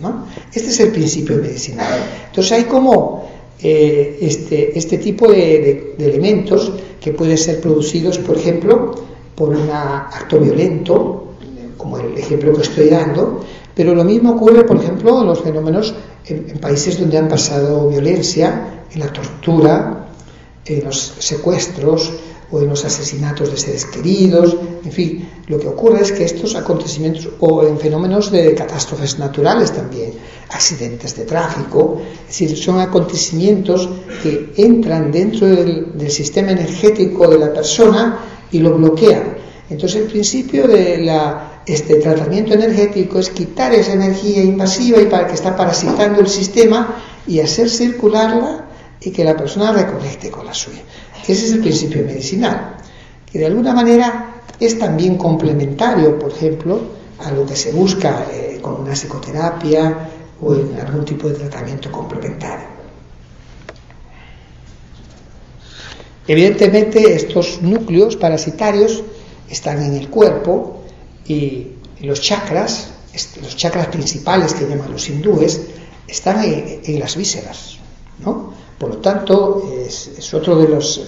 ¿no? Este es el principio medicinal. Entonces hay como este tipo de elementos que pueden ser producidos, por ejemplo, por un acto violento, como el ejemplo que estoy dando, pero lo mismo ocurre, por ejemplo, en los fenómenos en países donde han pasado violencia, en la tortura, en los secuestros o en los asesinatos de seres queridos. En fin, lo que ocurre es que estos acontecimientos, o en fenómenos de catástrofes naturales también, accidentes de tráfico, es decir, son acontecimientos que entran dentro del sistema energético de la persona y lo bloquean. Entonces, el principio de este tratamiento energético es quitar esa energía invasiva y para que está parasitando el sistema, y hacer circularla y que la persona reconecte con la suya. Ese es el principio medicinal, que de alguna manera es también complementario, por ejemplo, a lo que se busca con una psicoterapia o en algún tipo de tratamiento complementario. Evidentemente, estos núcleos parasitarios están en el cuerpo, y los chakras principales que llaman los hindúes están en las vísceras, ¿no? Por lo tanto, es otro de los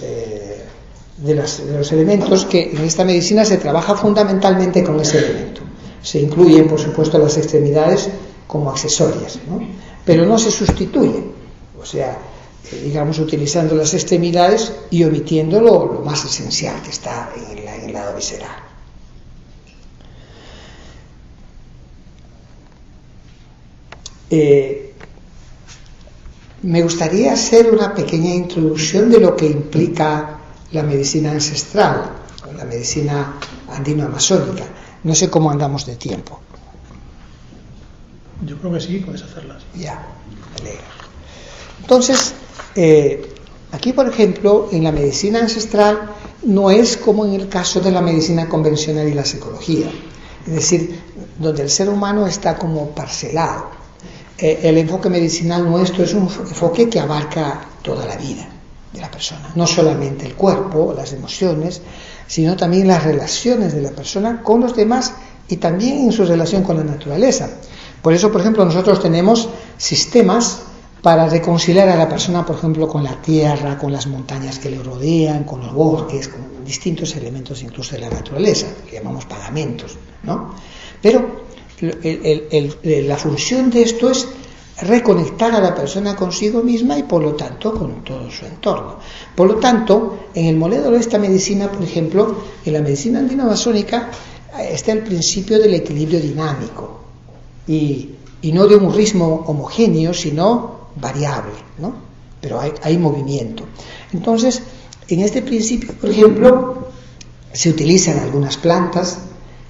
elementos que en esta medicina se trabaja fundamentalmente con ese elemento. Se incluyen, por supuesto, las extremidades como accesorias, ¿no? Pero no se sustituyen, o sea, digamos, utilizando las extremidades y omitiendo lo más esencial que está en el lado visceral. me gustaría hacer una pequeña introducción de lo que implica la medicina ancestral, la medicina andino-amazónica. No sé cómo andamos de tiempo. Yo creo que sí, puedes hacerlas. Ya, me alegra. Entonces, aquí, por ejemplo, en la medicina ancestral no es como en el caso de la medicina convencional y la psicología. Es decir, donde el ser humano está como parcelado. El enfoque medicinal nuestro es un enfoque que abarca toda la vida de la persona, no solamente el cuerpo, las emociones, sino también las relaciones de la persona con los demás y también en su relación con la naturaleza. Por eso, por ejemplo, nosotros tenemos sistemas para reconciliar a la persona, por ejemplo, con la tierra, con las montañas que le rodean, con los bosques, con distintos elementos incluso de la naturaleza, que llamamos pagamentos, ¿no? Pero la función de esto es reconectar a la persona consigo misma y por lo tanto con todo su entorno. Por lo tanto, en el modelo de esta medicina, por ejemplo, en la medicina andino-amazónica está el principio del equilibrio dinámico y no de un ritmo homogéneo, sino variable, ¿no? Pero hay movimiento. Entonces, en este principio, por ejemplo, se utilizan algunas plantas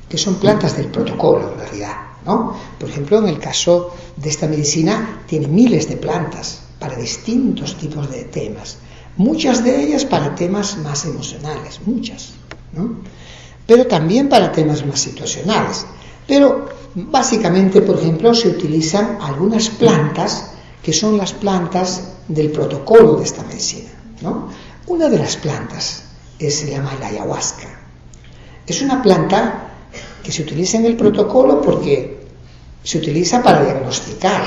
que son plantas del protocolo, en realidad, ¿no? Por ejemplo, en el caso de esta medicina, tiene miles de plantas para distintos tipos de temas. Muchas de ellas para temas más emocionales, muchas, ¿no? Pero también para temas más situacionales. Pero básicamente, por ejemplo, se utilizan algunas plantas que son las plantas del protocolo de esta medicina, ¿no? Una de las plantas se llama la ayahuasca. Es una planta que se utiliza en el protocolo porque se utiliza para diagnosticar.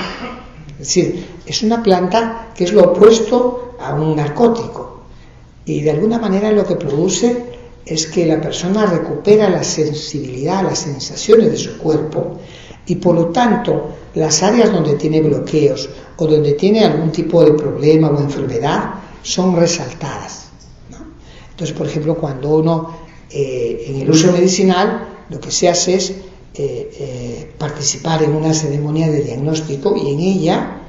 Es decir, es una planta que es lo opuesto a un narcótico y de alguna manera lo que produce es que la persona recupera la sensibilidad, las sensaciones de su cuerpo y por lo tanto las áreas donde tiene bloqueos o donde tiene algún tipo de problema o enfermedad son resaltadas, ¿no? Entonces, por ejemplo, cuando uno en el uso medicinal lo que se hace es participar en una ceremonia de diagnóstico y en ella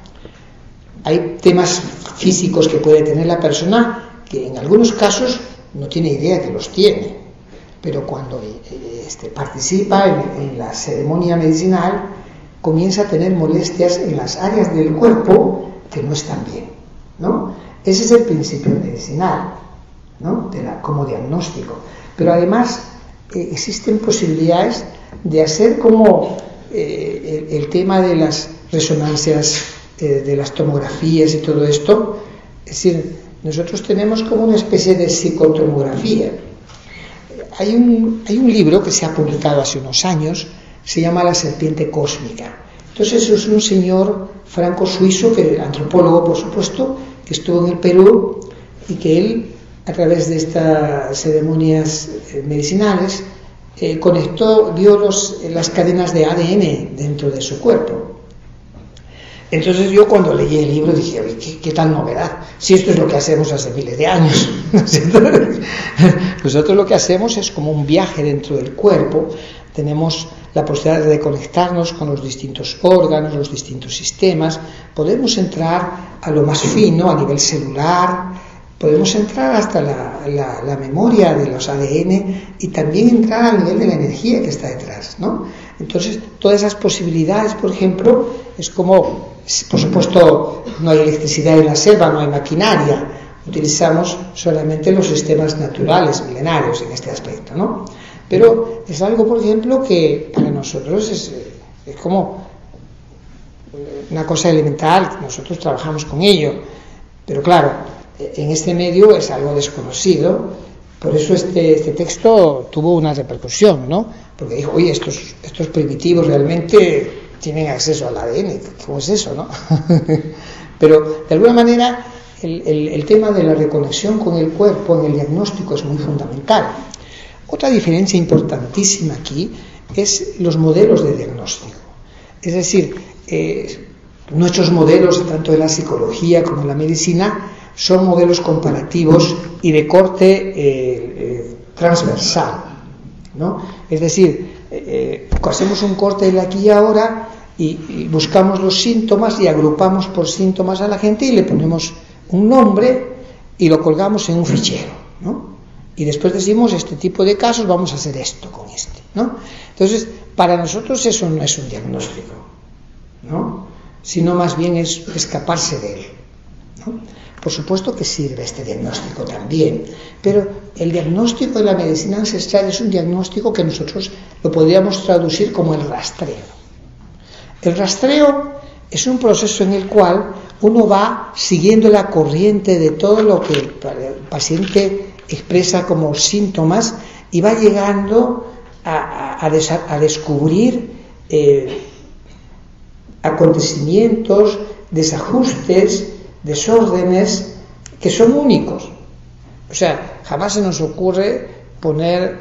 hay temas físicos que puede tener la persona que en algunos casos no tiene idea que los tiene, pero cuando participa en la ceremonia medicinal comienza a tener molestias en las áreas del cuerpo que no están bien, ¿no? Ese es el principio medicinal, ¿no? Como diagnóstico. Pero además existen posibilidades de hacer como el tema de las resonancias, de las tomografías y todo esto. Es decir, nosotros tenemos como una especie de psicotomografía. Hay un libro que se ha publicado hace unos años, se llama La serpiente cósmica. Entonces es un señor franco-suizo, antropólogo por supuesto, que estuvo en el Perú y que él, a través de estas ceremonias medicinales, vio las cadenas de ADN dentro de su cuerpo. Entonces yo cuando leí el libro dije, ¿qué tal novedad? Si esto es lo que hacemos hace miles de años. Nosotros lo que hacemos es como un viaje dentro del cuerpo, tenemos la posibilidad de conectarnos con los distintos órganos, los distintos sistemas, podemos entrar a lo más fino, a nivel celular, podemos entrar hasta la memoria de los ADN y también entrar al nivel de la energía que está detrás, ¿no? Entonces, todas esas posibilidades, por ejemplo, es como, por supuesto, no hay electricidad en la selva, no hay maquinaria, utilizamos solamente los sistemas naturales, milenarios en este aspecto, ¿no? Pero es algo, por ejemplo, que para nosotros es como una cosa elemental, nosotros trabajamos con ello, pero claro, en este medio es algo desconocido, por eso este texto tuvo una repercusión, ¿no? Porque dijo, oye, estos primitivos realmente tienen acceso al ADN, ¿cómo es eso, no? Pero de alguna manera el tema de la reconexión con el cuerpo en el diagnóstico es muy fundamental. Otra diferencia importantísima aquí es los modelos de diagnóstico. Es decir, nuestros modelos, tanto de la psicología como de la medicina, son modelos comparativos y de corte transversal, ¿no? Es decir, hacemos un corte de aquí y ahora y buscamos los síntomas y agrupamos por síntomas a la gente y le ponemos un nombre y lo colgamos en un fichero, ¿no? Y después decimos, este tipo de casos vamos a hacer esto con este, ¿no? Entonces, para nosotros eso no es un diagnóstico, ¿no? Sino más bien es escaparse de él, ¿no? Por supuesto que sirve este diagnóstico también, pero el diagnóstico de la medicina ancestral es un diagnóstico que nosotros lo podríamos traducir como el rastreo. El rastreo es un proceso en el cual uno va siguiendo la corriente de todo lo que el paciente expresa como síntomas y va llegando a descubrir acontecimientos, desajustes, desórdenes que son únicos. O sea, jamás se nos ocurre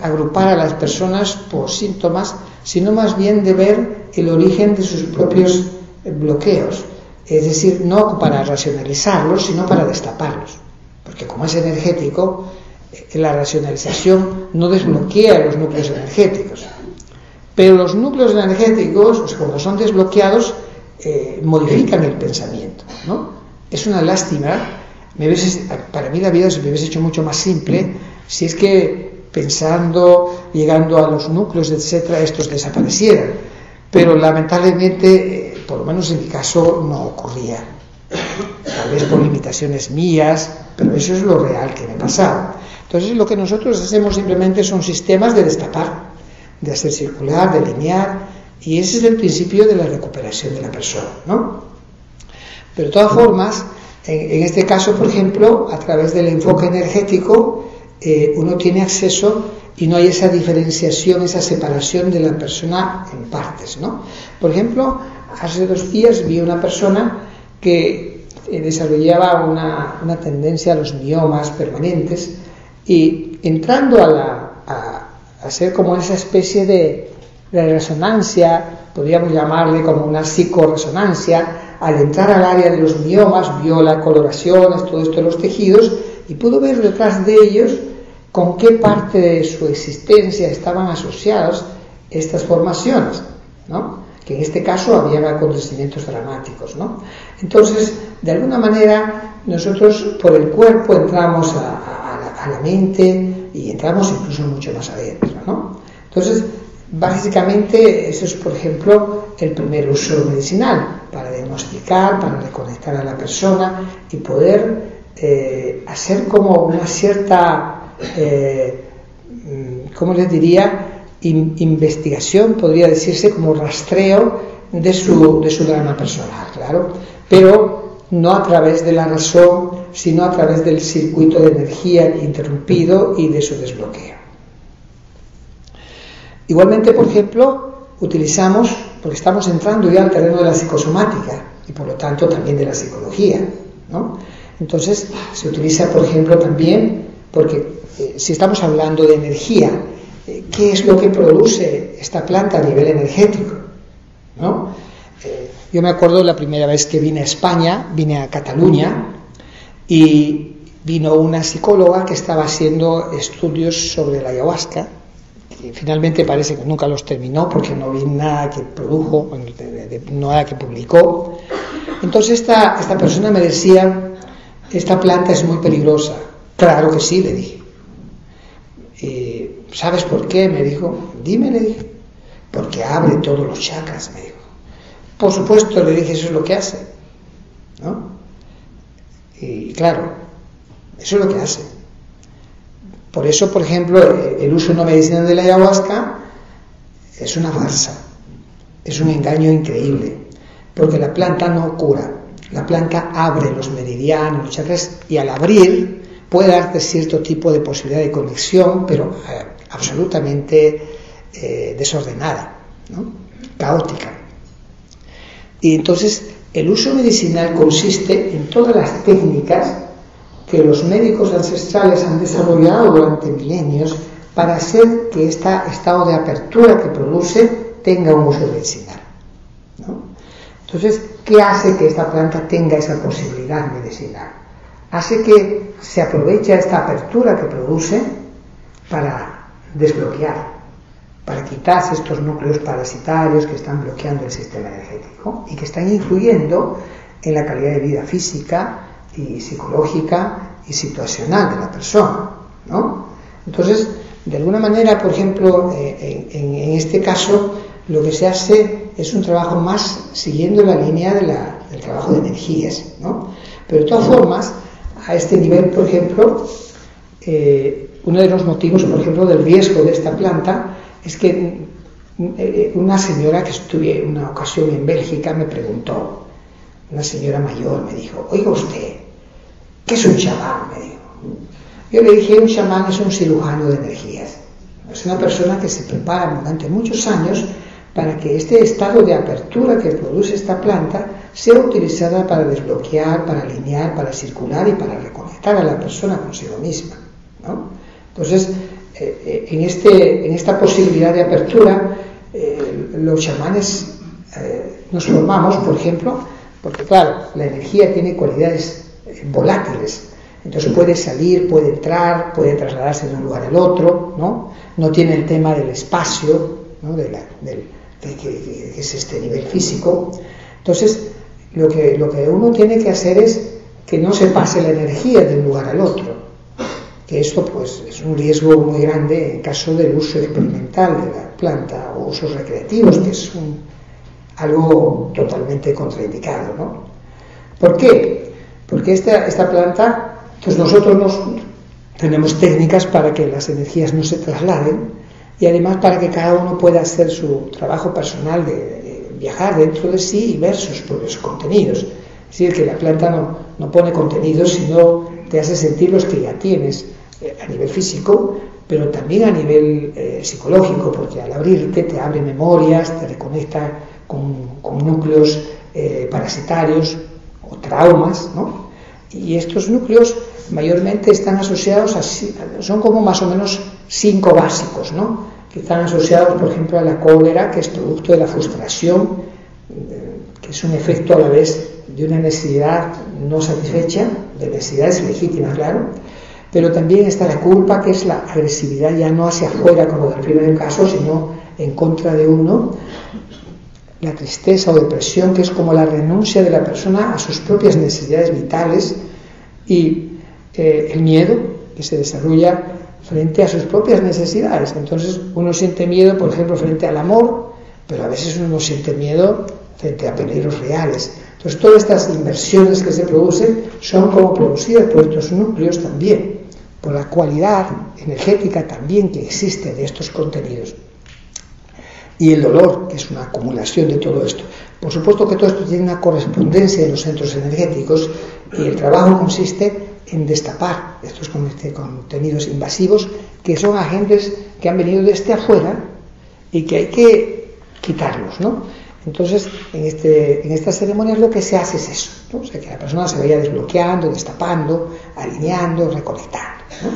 agrupar a las personas por síntomas, sino más bien de ver el origen de sus propios bloqueos. Es decir, no para racionalizarlos, sino para destaparlos. Porque como es energético, la racionalización no desbloquea los núcleos energéticos. Pero los núcleos energéticos, como son desbloqueados, modifican el pensamiento, ¿no? Es una lástima. Para mí la vida se me hubiese hecho mucho más simple si es que pensando, llegando a los núcleos, etcétera, estos desaparecieran. Pero lamentablemente, por lo menos en mi caso, no ocurría. Tal vez por limitaciones mías, pero eso es lo real que me pasaba. Entonces lo que nosotros hacemos simplemente son sistemas de destapar, de hacer circular, de alinear, y ese es el principio de la recuperación de la persona, ¿no? Pero de todas formas, en este caso, por ejemplo, a través del enfoque energético, uno tiene acceso y no hay esa diferenciación, esa separación de la persona en partes, ¿no? Por ejemplo, hace 2 días vi una persona que desarrollaba una tendencia a los miomas permanentes y entrando a hacer como esa especie de resonancia, podríamos llamarle como una psicoresonancia, al entrar al área de los miomas, vio las coloraciones, todo esto de los tejidos, y pudo ver detrás de ellos con qué parte de su existencia estaban asociadas estas formaciones, ¿no? Que en este caso habían acontecimientos dramáticos, ¿no? Entonces, de alguna manera, nosotros por el cuerpo entramos a la mente y entramos incluso mucho más adentro, ¿no? Entonces, básicamente, eso es, por ejemplo, el primer uso medicinal, para diagnosticar, para reconectar a la persona y poder hacer como una cierta, ¿cómo les diría?, investigación, podría decirse, como rastreo de su drama personal, claro, pero no a través de la razón, sino a través del circuito de energía interrumpido y de su desbloqueo. Igualmente, por ejemplo, utilizamos, porque estamos entrando ya al terreno de la psicosomática y por lo tanto también de la psicología, ¿no? Entonces se utiliza, por ejemplo, también, porque si estamos hablando de energía, ¿qué es lo que produce esta planta a nivel energético, ¿no? Yo me acuerdo la primera vez que vine a España, vine a Cataluña y vino una psicóloga que estaba haciendo estudios sobre la ayahuasca. Y finalmente parece que nunca los terminó porque no vi nada que produjo, nada que publicó. Entonces esta persona me decía, esta planta es muy peligrosa. Claro que sí, le dije. ¿Sabes por qué? Me dijo. Dime, le dije. Porque abre todos los chakras, me dijo. Por supuesto, le dije, eso es lo que hace, ¿no? Y claro, eso es lo que hace. Por eso, por ejemplo, el uso no medicinal de la ayahuasca es una farsa, es un engaño increíble, porque la planta no cura, la planta abre los meridianos, los chakras, y al abrir puede darte cierto tipo de posibilidad de conexión, pero absolutamente desordenada, ¿no? Caótica. Y entonces el uso medicinal consiste en todas las técnicas que los médicos ancestrales han desarrollado durante milenios para hacer que este estado de apertura que produce tenga un uso medicinal, ¿no? Entonces, ¿qué hace que esta planta tenga esa posibilidad medicinal? Hace que se aproveche esta apertura que produce para desbloquear, para quitarse estos núcleos parasitarios que están bloqueando el sistema energético y que están influyendo en la calidad de vida física y psicológica y situacional de la persona, ¿no? Entonces, de alguna manera, por ejemplo, en este caso, lo que se hace es un trabajo más siguiendo la línea del trabajo de energías, ¿no? Pero de todas formas, a este nivel, por ejemplo, uno de los motivos, por ejemplo, del riesgo de esta planta es que una señora que estuve en una ocasión en Bélgica me preguntó, una señora mayor me dijo, oiga usted, ¿qué es un chamán? Me dijo. Yo le dije, un chamán es un cirujano de energías, es una persona que se prepara durante muchos años para que este estado de apertura que produce esta planta sea utilizada para desbloquear, para alinear, para circular y para reconectar a la persona consigo misma, ¿no? Entonces, en esta posibilidad de apertura, los chamanes nos formamos, por ejemplo, porque claro, la energía tiene cualidades volátiles, entonces puede salir, puede entrar, puede trasladarse de un lugar al otro, ¿no? No tiene el tema del espacio, ¿no? Que es este nivel físico. Entonces, lo que uno tiene que hacer es que no se pase la energía de un lugar al otro, que esto pues es un riesgo muy grande en caso del uso experimental de la planta o usos recreativos, que es algo totalmente contraindicado, ¿no? ¿Por qué? Porque esta planta, pues nosotros tenemos técnicas para que las energías no se trasladen y además para que cada uno pueda hacer su trabajo personal de viajar dentro de sí y ver sus propios contenidos. Es decir, que la planta no pone contenidos, sino te hace sentir los que ya tienes a nivel físico, pero también a nivel psicológico, porque al abrirte te abre memorias, te reconecta con núcleos parasitarios o traumas, ¿no? Y estos núcleos mayormente están asociados son como más o menos 5 básicos, ¿no? Que están asociados, por ejemplo, a la cólera, que es producto de la frustración, que es un efecto a la vez de una necesidad no satisfecha, de necesidades legítimas, claro, pero también está la culpa, que es la agresividad ya no hacia afuera como del primer caso, sino en contra de uno, la tristeza o depresión, que es como la renuncia de la persona a sus propias necesidades vitales, y el miedo, que se desarrolla frente a sus propias necesidades. Entonces uno siente miedo, por ejemplo, frente al amor, pero a veces uno siente miedo frente a peligros reales. Entonces todas estas inversiones que se producen son como producidas por estos núcleos también, por la cualidad energética también que existe de estos contenidos. Y el dolor, que es una acumulación de todo esto. Por supuesto que todo esto tiene una correspondencia en los centros energéticos y el trabajo consiste en destapar estos contenidos invasivos, que son agentes que han venido desde afuera y que hay que quitarlos, ¿no? Entonces, en estas ceremonias lo que se hace es eso, ¿no? O sea, que la persona se vaya desbloqueando, destapando, alineando, reconectando, ¿no?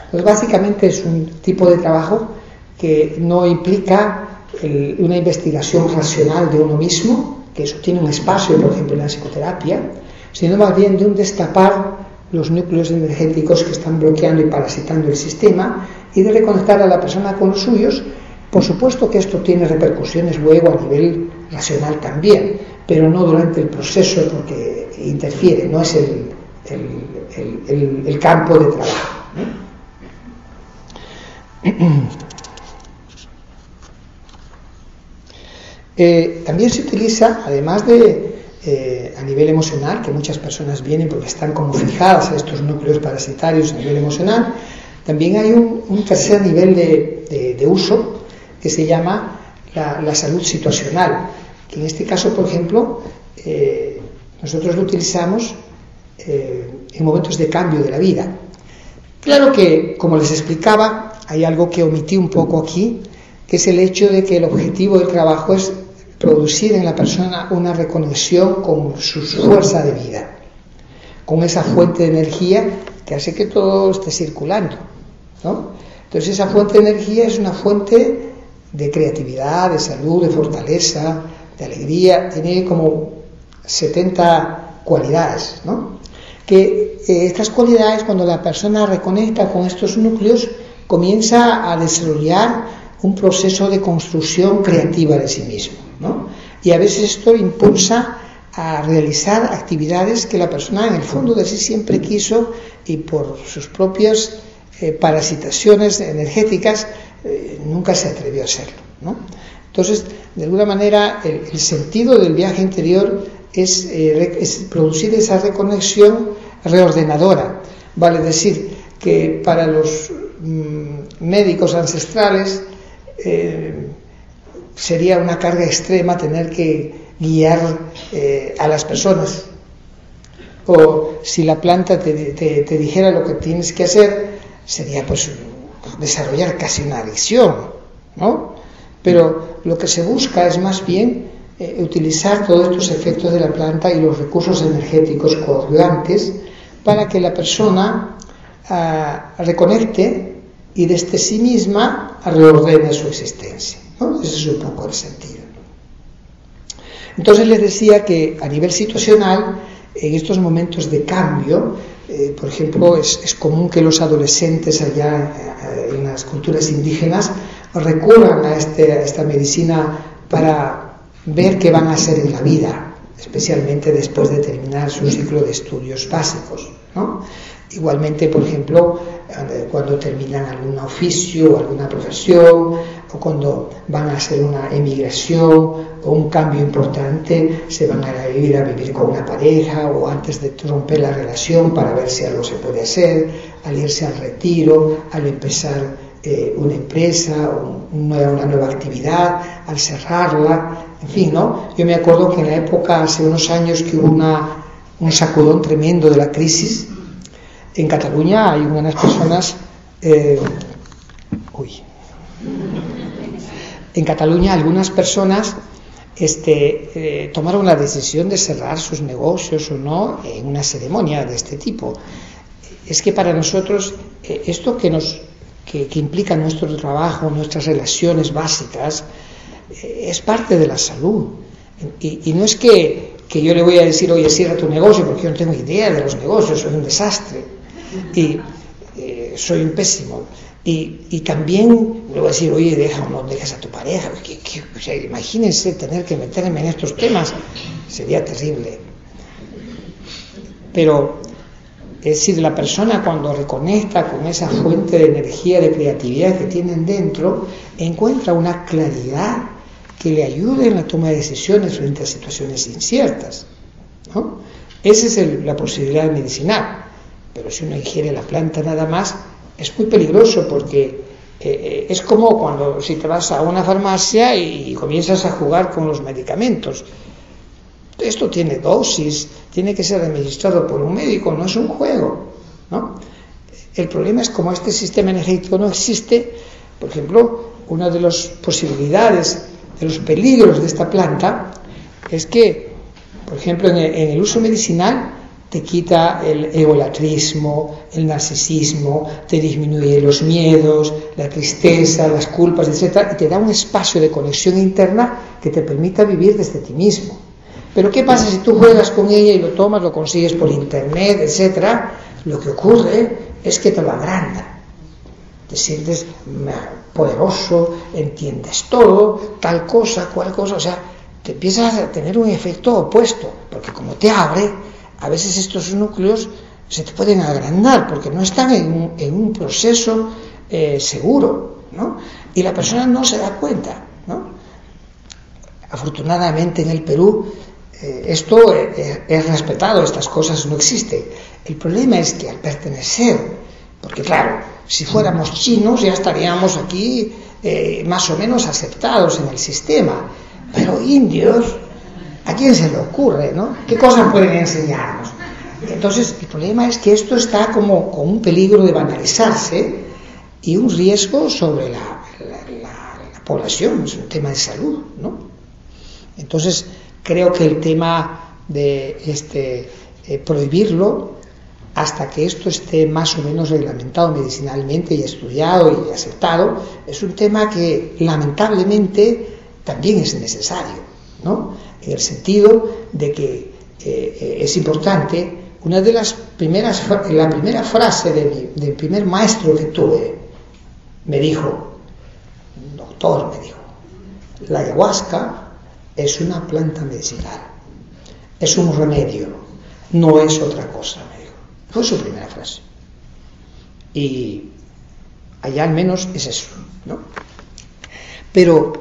Entonces, básicamente es un tipo de trabajo que no implica una investigación racional de uno mismo, que eso tiene un espacio, por ejemplo, en la psicoterapia, sino más bien de un destapar los núcleos energéticos que están bloqueando y parasitando el sistema y de reconectar a la persona con los suyos. Por supuesto que esto tiene repercusiones luego a nivel racional también, pero no durante el proceso porque interfiere, no es el campo de trabajo, ¿no? También se utiliza, además de a nivel emocional, que muchas personas vienen porque están como fijadas a estos núcleos parasitarios a nivel emocional, también hay un tercer nivel de uso que se llama la salud situacional, que en este caso, por ejemplo, nosotros lo utilizamos en momentos de cambio de la vida. Claro que, como les explicaba, hay algo que omití un poco aquí, que es el hecho de que el objetivo del trabajo es producir en la persona una reconexión con su fuerza de vida, con esa fuente de energía que hace que todo esté circulando, ¿no? Entonces esa fuente de energía es una fuente de creatividad, de salud, de fortaleza, de alegría, tiene como 70 cualidades, ¿no? Que estas cualidades, cuando la persona reconecta con estos núcleos, comienza a desarrollar un proceso de construcción creativa de sí mismo, ¿no? Y a veces esto impulsa a realizar actividades que la persona en el fondo de sí siempre quiso, y por sus propias parasitaciones energéticas nunca se atrevió a hacerlo, ¿no? Entonces, de alguna manera, el sentido del viaje interior es producir esa reconexión reordenadora. Vale decir que para los médicos ancestrales sería una carga extrema tener que guiar a las personas. O si la planta te dijera lo que tienes que hacer, sería pues desarrollar casi una adicción, ¿no? Pero lo que se busca es más bien utilizar todos estos efectos de la planta y los recursos energéticos coadyuvantes para que la persona reconecte y desde sí misma reordene su existencia, ¿no? Ese es un poco el sentido. Entonces les decía que a nivel situacional, en estos momentos de cambio, por ejemplo, es común que los adolescentes allá en las culturas indígenas recurran a esta medicina para ver qué van a hacer en la vida, especialmente después de terminar su ciclo de estudios básicos, ¿no? Igualmente, por ejemplo, cuando terminan algún oficio o alguna profesión, o cuando van a hacer una emigración o un cambio importante, se van a ir a vivir con una pareja, o antes de romper la relación para ver si algo se puede hacer, al irse al retiro, al empezar una empresa, una nueva actividad, al cerrarla, en fin, ¿no? Yo me acuerdo que en la época, hace unos años, que hubo un sacudón tremendo de la crisis. En Cataluña hay unas personas... En Cataluña algunas personas tomaron la decisión de cerrar sus negocios o no en una ceremonia de este tipo. Es que para nosotros esto que implica nuestro trabajo, nuestras relaciones básicas, es parte de la salud. Y no es que yo le voy a decir, oye, cierra tu negocio, porque yo no tengo idea de los negocios, soy un desastre y soy un pésimo. Y también le voy a decir, oye, deja o no dejes a tu pareja. O sea, imagínense tener que meterme en estos temas, sería terrible. Pero, es decir, la persona cuando reconecta con esa fuente de energía, de creatividad que tienen dentro, encuentra una claridad que le ayude en la toma de decisiones frente a situaciones inciertas, ¿no? Esa es la posibilidad medicinal. Pero si uno ingiere la planta nada más, es muy peligroso, porque es como si te vas a una farmacia y comienzas a jugar con los medicamentos. Esto tiene dosis, tiene que ser administrado por un médico, no es un juego, ¿no? El problema es como este sistema energético no existe. Por ejemplo, una de las posibilidades, de los peligros de esta planta, es que, por ejemplo, en el uso medicinal te quita el egolatrismo, el narcisismo, te disminuye los miedos, la tristeza, las culpas, etc., y te da un espacio de conexión interna que te permita vivir desde ti mismo. Pero ¿qué pasa si tú juegas con ella y lo tomas, lo consigues por internet, etc.? Lo que ocurre es que te lo agranda. Te sientes poderoso, entiendes todo, tal cosa, cual cosa. O sea, te empiezas a tener un efecto opuesto, porque como te abre, a veces estos núcleos se te pueden agrandar porque no están en un proceso seguro, ¿no? Y la persona no se da cuenta, ¿no? Afortunadamente en el Perú esto es respetado, estas cosas no existen. El problema es que al pertenecer, porque claro, si fuéramos chinos ya estaríamos aquí más o menos aceptados en el sistema, pero indios, ¿a quién se le ocurre, no? ¿Qué cosas pueden enseñarnos? Entonces, el problema es que esto está como con un peligro de banalizarse y un riesgo sobre la población, es un tema de salud, ¿no? Entonces, creo que el tema de prohibirlo hasta que esto esté más o menos reglamentado medicinalmente y estudiado y aceptado, es un tema que lamentablemente también es necesario, ¿no? En el sentido de que es importante. La primera frase del primer maestro que tuve me dijo: doctor, me dijo, la ayahuasca es una planta medicinal, es un remedio, no es otra cosa, me dijo. Fue su primera frase. Y allá al menos es eso, ¿no? Pero,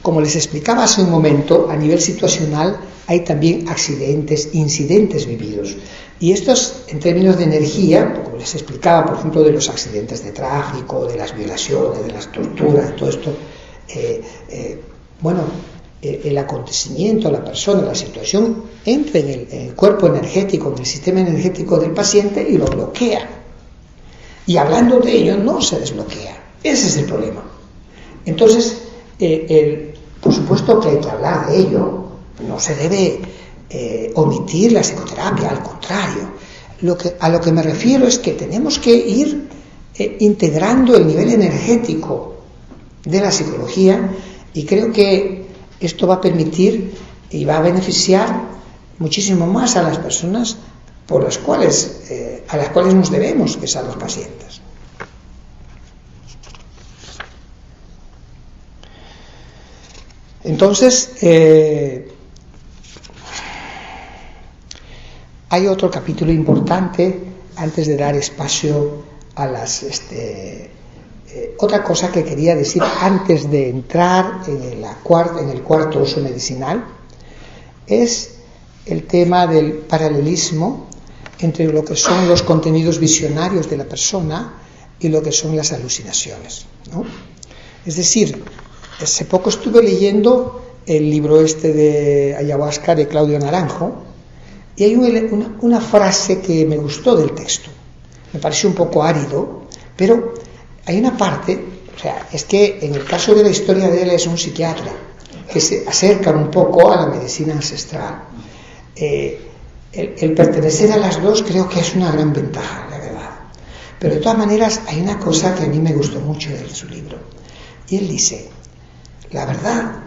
como les explicaba hace un momento, a nivel situacional hay también accidentes, incidentes vividos. Y estos, en términos de energía, como les explicaba, por ejemplo, de los accidentes de tráfico, de las violaciones, de las torturas, todo esto, el acontecimiento, la persona, la situación, entra en el cuerpo energético, en el sistema energético del paciente y lo bloquea. Y hablando de ello, no se desbloquea. Ese es el problema. Entonces, por supuesto que hay que hablar de ello. No se debe omitir la psicoterapia, al contrario. A lo que me refiero es que tenemos que ir integrando el nivel energético de la psicología, y creo que esto va a permitir y va a beneficiar muchísimo más a las personas a las cuales nos debemos, que son los pacientes. Entonces, hay otro capítulo importante antes de dar espacio a las... otra cosa que quería decir antes de entrar en el cuarto uso medicinal es el tema del paralelismo entre lo que son los contenidos visionarios de la persona y lo que son las alucinaciones, ¿no? Es decir, hace poco estuve leyendo el libro de ayahuasca de Claudio Naranjo, y hay una frase que me gustó del texto. Me pareció un poco árido, pero hay una parte, o sea, es que en el caso de la historia de él es un psiquiatra que se acerca un poco a la medicina ancestral. El pertenecer a las dos creo que es una gran ventaja, la verdad. Pero de todas maneras hay una cosa que a mí me gustó mucho de su libro. Y él dice, la verdad,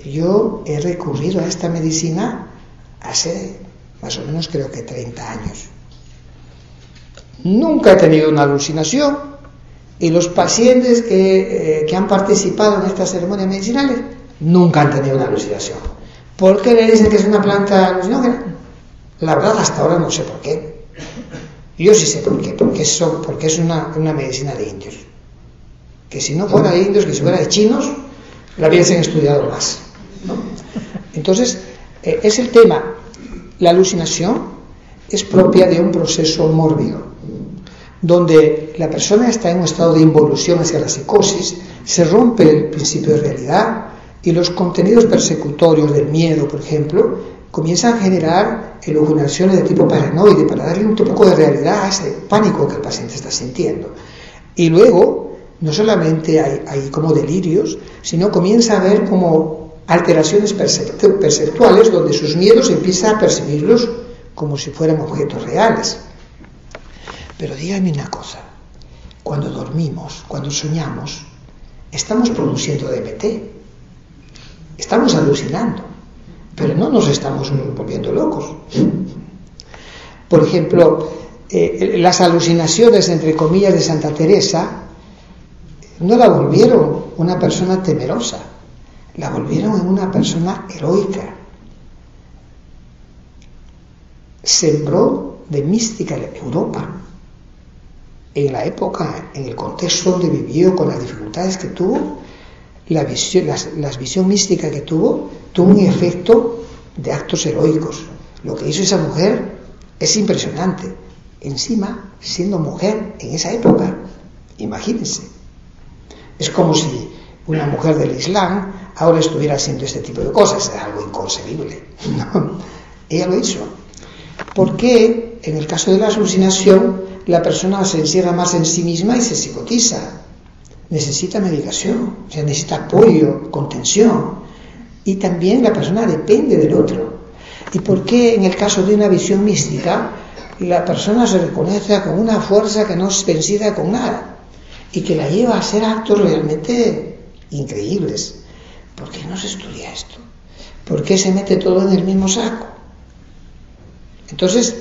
yo he recurrido a esta medicina hace más o menos creo que 30 años. Nunca he tenido una alucinación, y los pacientes que han participado en estas ceremonias medicinales nunca han tenido una alucinación. ¿Por qué le dicen que es una planta alucinógena? La verdad, hasta ahora no sé por qué. Yo sí sé por qué, porque es una medicina de indios. Que si no fuera de indios, que si fuera de chinos, la hubiesen estudiado más, ¿no? Entonces, es el tema. La alucinación es propia de un proceso mórbido, donde la persona está en un estado de involución hacia la psicosis, se rompe el principio de realidad, y los contenidos persecutorios del miedo, por ejemplo, comienzan a generar elucubraciones de tipo paranoide para darle un poco de realidad a ese pánico que el paciente está sintiendo. Y luego, no solamente hay como delirios, sino comienza a haber como alteraciones perceptuales donde sus miedos empieza a percibirlos como si fueran objetos reales. Pero díganme una cosa, cuando dormimos, cuando soñamos, estamos produciendo DMT, estamos alucinando, pero no nos estamos volviendo locos. Por ejemplo, las alucinaciones, entre comillas, de Santa Teresa no la volvieron una persona temerosa, la volvieron en una persona heroica. Sembró de mística en Europa, en la época, en el contexto donde vivió, con las dificultades que tuvo. La visión mística que tuvo un efecto de actos heroicos. Lo que hizo esa mujer es impresionante. Encima, siendo mujer en esa época, imagínense. Es como si una mujer del Islam ahora estuviera haciendo este tipo de cosas. Es algo inconcebible, ¿no? Ella lo hizo. ¿Por qué en el caso de la alucinación la persona se encierra más en sí misma y se psicotiza? Necesita medicación, o sea, necesita apoyo, contención, y también la persona depende del otro. ¿Y por qué en el caso de una visión mística la persona se reconoce con una fuerza que no es vencida con nada y que la lleva a hacer actos realmente increíbles? ¿Por qué no se estudia esto? ¿Por qué se mete todo en el mismo saco? Entonces,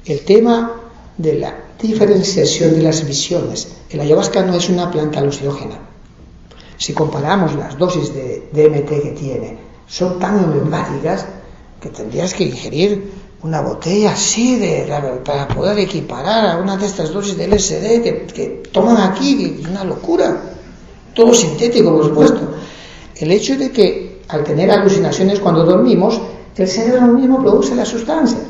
el tema de la diferenciación de las visiones. El ayahuasca no es una planta alucinógena. si comparamos las dosis de DMT que tiene, son tan homeopáticas que tendrías que ingerir una botella así para poder equiparar a una de estas dosis de LSD que toman aquí, que es una locura. Todo sintético, por supuesto. El hecho de que al tener alucinaciones cuando dormimos, el cerebro mismo produce la sustancia.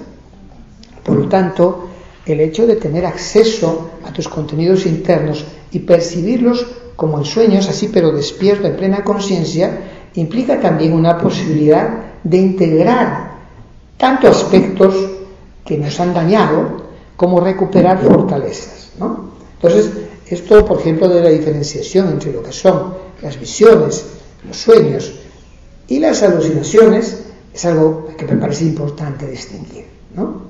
Por lo tanto, el hecho de tener acceso a tus contenidos internos y percibirlos como en sueños, así pero despierto, en plena conciencia, implica también una posibilidad de integrar tanto aspectos que nos han dañado como recuperar fortalezas, ¿no? Entonces, esto, por ejemplo, de la diferenciación entre lo que son las visiones, los sueños y las alucinaciones, es algo que me parece importante distinguir, ¿no?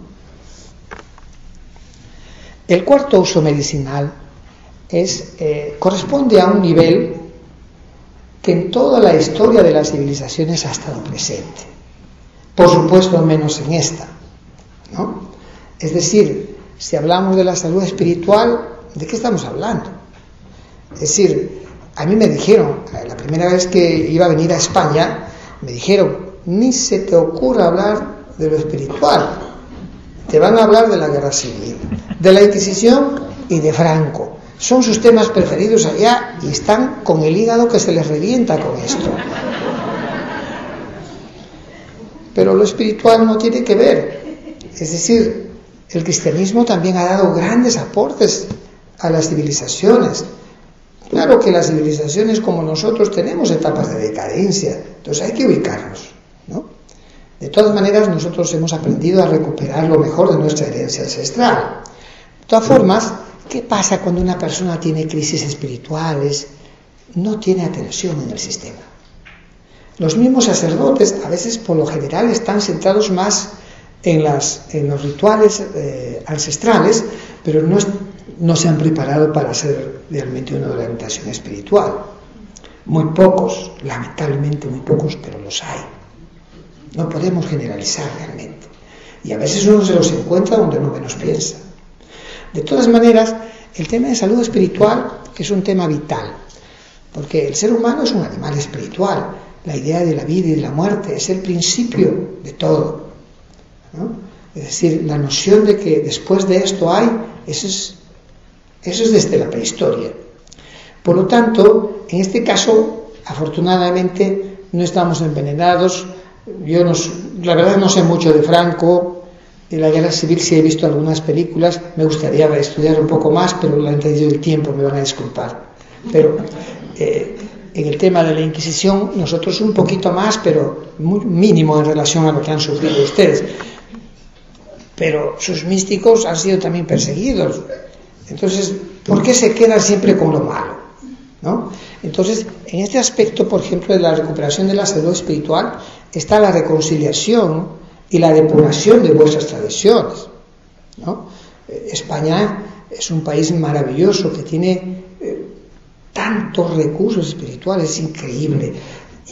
El cuarto uso medicinal corresponde a un nivel que en toda la historia de las civilizaciones ha estado presente. Por supuesto, menos en esta, ¿no? Es decir, si hablamos de la salud espiritual, ¿de qué estamos hablando? Es decir, a mí me dijeron, la primera vez que iba a venir a España, me dijeron, ni se te ocurra hablar de lo espiritual, te van a hablar de la guerra civil, de la Inquisición y de Franco. Son sus temas preferidos allá y están con el hígado que se les revienta con esto. Pero lo espiritual no tiene que ver. Es decir, el cristianismo también ha dado grandes aportes a las civilizaciones. Claro que las civilizaciones como nosotros tenemos etapas de decadencia, entonces hay que ubicarnos, ¿no? De todas maneras, nosotros hemos aprendido a recuperar lo mejor de nuestra herencia ancestral. De todas formas, ¿qué pasa cuando una persona tiene crisis espirituales? No tiene atención en el sistema. Los mismos sacerdotes, a veces por lo general, están centrados más en los rituales ancestrales, pero no se han preparado para hacer realmente una orientación espiritual. Muy pocos, lamentablemente muy pocos, pero los hay. No podemos generalizar realmente. Y a veces uno se los encuentra donde uno menos piensa. De todas maneras, el tema de salud espiritual es un tema vital, porque el ser humano es un animal espiritual. La idea de la vida y de la muerte es el principio de todo, ¿no? Es decir, la noción de que después de esto hay, eso es desde la prehistoria. Por lo tanto, en este caso, afortunadamente, no estamos envenenados. La verdad no sé mucho de Franco, de la guerra civil sí he visto algunas películas, me gustaría estudiar un poco más, pero la antes del tiempo me van a disculpar. Pero en el tema de la Inquisición, nosotros un poquito más, pero muy mínimo en relación a lo que han sufrido ustedes. Pero sus místicos han sido también perseguidos. Entonces, ¿por qué se quedan siempre con lo malo? ¿No? Entonces, en este aspecto, por ejemplo, de la recuperación de la salud espiritual, está la reconciliación y la depuración de vuestras tradiciones, ¿no? España es un país maravilloso que tiene tantos recursos espirituales, es increíble.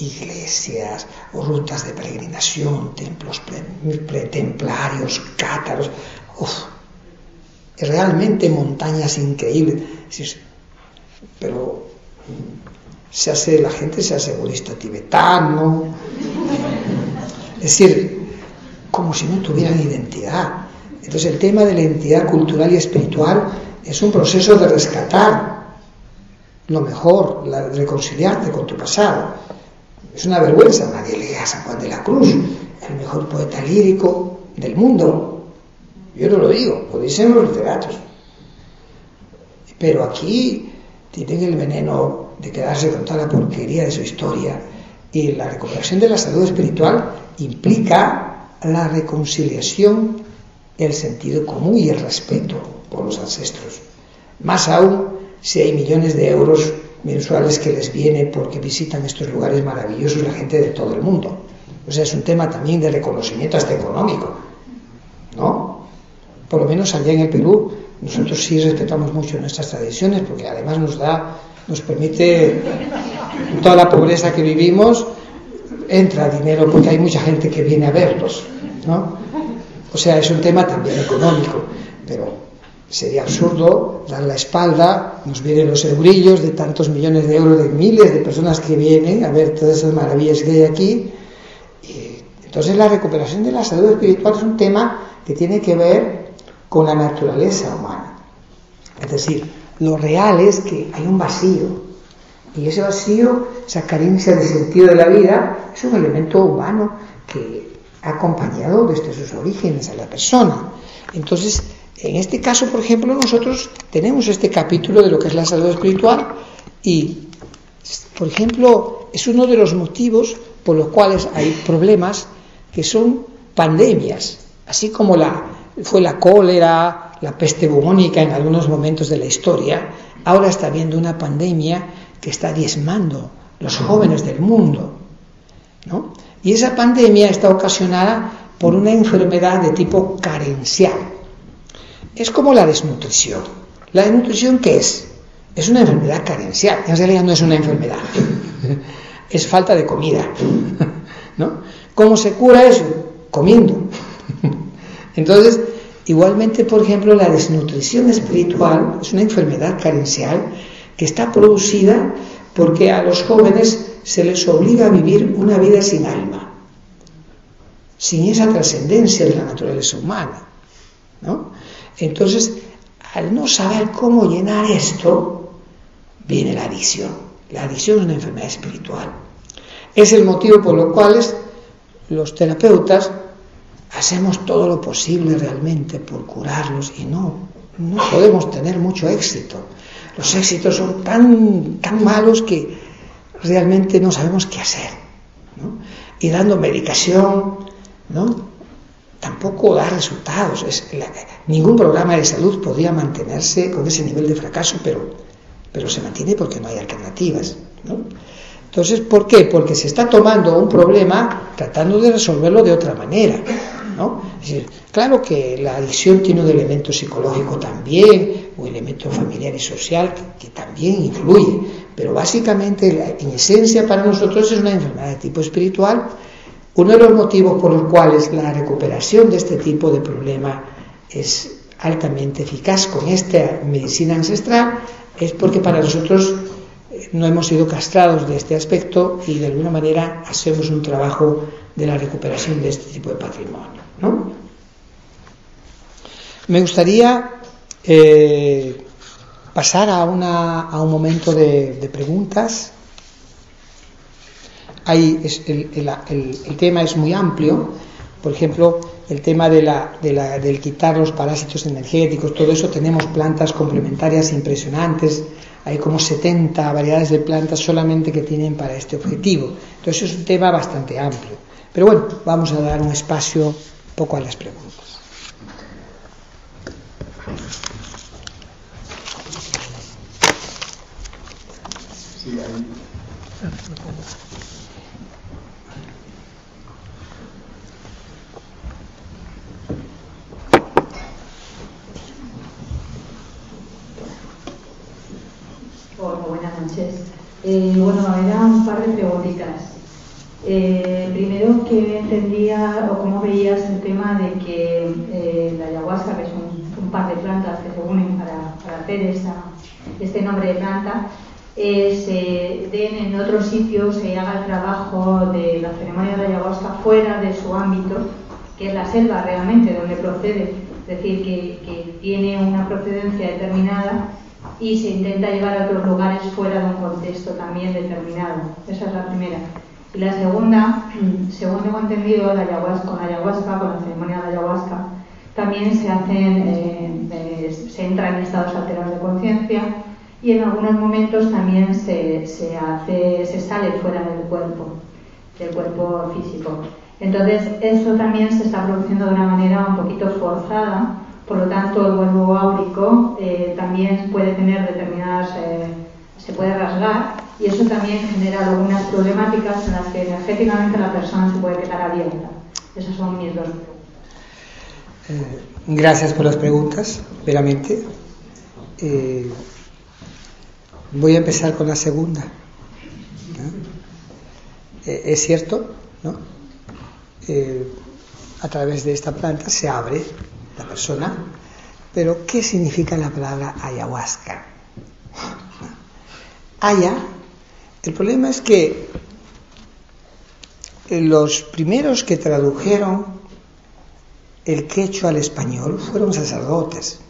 Iglesias, rutas de peregrinación, templos templarios, cátaros, realmente montañas increíbles. Pero la gente se hace budista tibetano, es decir, como si no tuvieran identidad. Entonces el tema de la identidad cultural y espiritual es un proceso de rescatar lo mejor, de reconciliarte con tu pasado. Es una vergüenza, nadie lee a San Juan de la Cruz, el mejor poeta lírico del mundo. Yo no lo digo, lo dicen los literatos. Pero aquí tienen el veneno de quedarse con toda la porquería de su historia. Y la recuperación de la salud espiritual implica la reconciliación, el sentido común y el respeto por los ancestros. Más aún si hay millones de euros mensuales que les viene porque visitan estos lugares maravillosos la gente de todo el mundo. O sea, es un tema también de reconocimiento hasta económico, ¿no? Por lo menos allá en el Perú nosotros sí respetamos mucho nuestras tradiciones porque además nos permite, en toda la pobreza que vivimos, entra dinero porque hay mucha gente que viene a verlos, ¿no? O sea, es un tema también económico, pero sería absurdo dar la espalda, nos vienen los eurillos de tantos millones de euros, de miles de personas que vienen a ver todas esas maravillas que hay aquí. Entonces la recuperación de la salud espiritual es un tema que tiene que ver con la naturaleza humana. Es decir, lo real es que hay un vacío, y ese vacío, esa carencia de sentido de la vida, es un elemento humano que ha acompañado desde sus orígenes a la persona. Entonces, en este caso, por ejemplo, nosotros tenemos este capítulo de lo que es la salud espiritual y, por ejemplo, es uno de los motivos por los cuales hay problemas que son pandemias, así como fue la cólera, la peste bubónica en algunos momentos de la historia. Ahora está habiendo una pandemia que está diezmando los jóvenes del mundo, ¿no? Y esa pandemia está ocasionada por una enfermedad de tipo carencial. Es como la desnutrición. ¿La desnutrición qué es? Es una enfermedad carencial. En realidad no es una enfermedad. Es falta de comida, ¿no? ¿Cómo se cura eso? Comiendo. Entonces, igualmente, por ejemplo, la desnutrición espiritual es una enfermedad carencial que está producida porque a los jóvenes se les obliga a vivir una vida sin alma, sin esa trascendencia de la naturaleza humana, ¿no? Entonces, al no saber cómo llenar esto, viene la adicción. La adicción es una enfermedad espiritual. Es el motivo por lo cual los terapeutas hacemos todo lo posible realmente por curarlos y no podemos tener mucho éxito. Los éxitos son tan malos que realmente no sabemos qué hacer, ¿no? Y dando medicación, ¿no?, tampoco da resultados. Ningún programa de salud podría mantenerse con ese nivel de fracaso, pero se mantiene porque no hay alternativas, ¿no? Entonces, ¿por qué? Porque se está tomando un problema tratando de resolverlo de otra manera, ¿no? Es decir, claro que la adicción tiene un elemento psicológico también, un elemento familiar y social que también influye, pero básicamente, en esencia, para nosotros es una enfermedad de tipo espiritual. Uno de los motivos por los cuales la recuperación de este tipo de problema es altamente eficaz con esta medicina ancestral es porque para nosotros no hemos sido castrados de este aspecto y de alguna manera hacemos un trabajo de la recuperación de este tipo de patrimonio, ¿no? Me gustaría pasar a un momento de preguntas. El tema es muy amplio. Por ejemplo, el tema del quitar los parásitos energéticos, todo eso, tenemos plantas complementarias impresionantes. Hay como 70 variedades de plantas solamente que tienen para este objetivo. Entonces es un tema bastante amplio. Pero bueno, vamos a dar un espacio un poco a las preguntas. Sí, ahí. Hola, buenas noches. Bueno, eran un par de preguntitas. Primero, que entendía o cómo veías el tema de que la ayahuasca, que es un par de plantas que se unen para hacer este nombre de planta, se den en otros sitios, se haga el trabajo de la ceremonia de la ayahuasca fuera de su ámbito, que es la selva realmente donde procede, es decir, que tiene una procedencia determinada y se intenta llevar a otros lugares fuera de un contexto también determinado. Esa es la primera. Y la segunda, según tengo entendido, con la ceremonia de la ayahuasca, también se entra en estados alterados de conciencia y en algunos momentos también se sale fuera del cuerpo físico. Entonces, eso también se está produciendo de una manera un poquito forzada. Por lo tanto, el cuerpo áurico también puede tener determinadas, se puede rasgar, y eso también genera algunas problemáticas en las que energéticamente la persona se puede quedar abierta. Esas son mis dos preguntas. Gracias por las preguntas, veramente. Voy a empezar con la segunda, ¿no? Es cierto, ¿no? A través de esta planta se abre la persona Pero, ¿qué significa la palabra ayahuasca? Aya, el problema es que los primeros que tradujeron el quechua al español fueron sacerdotes,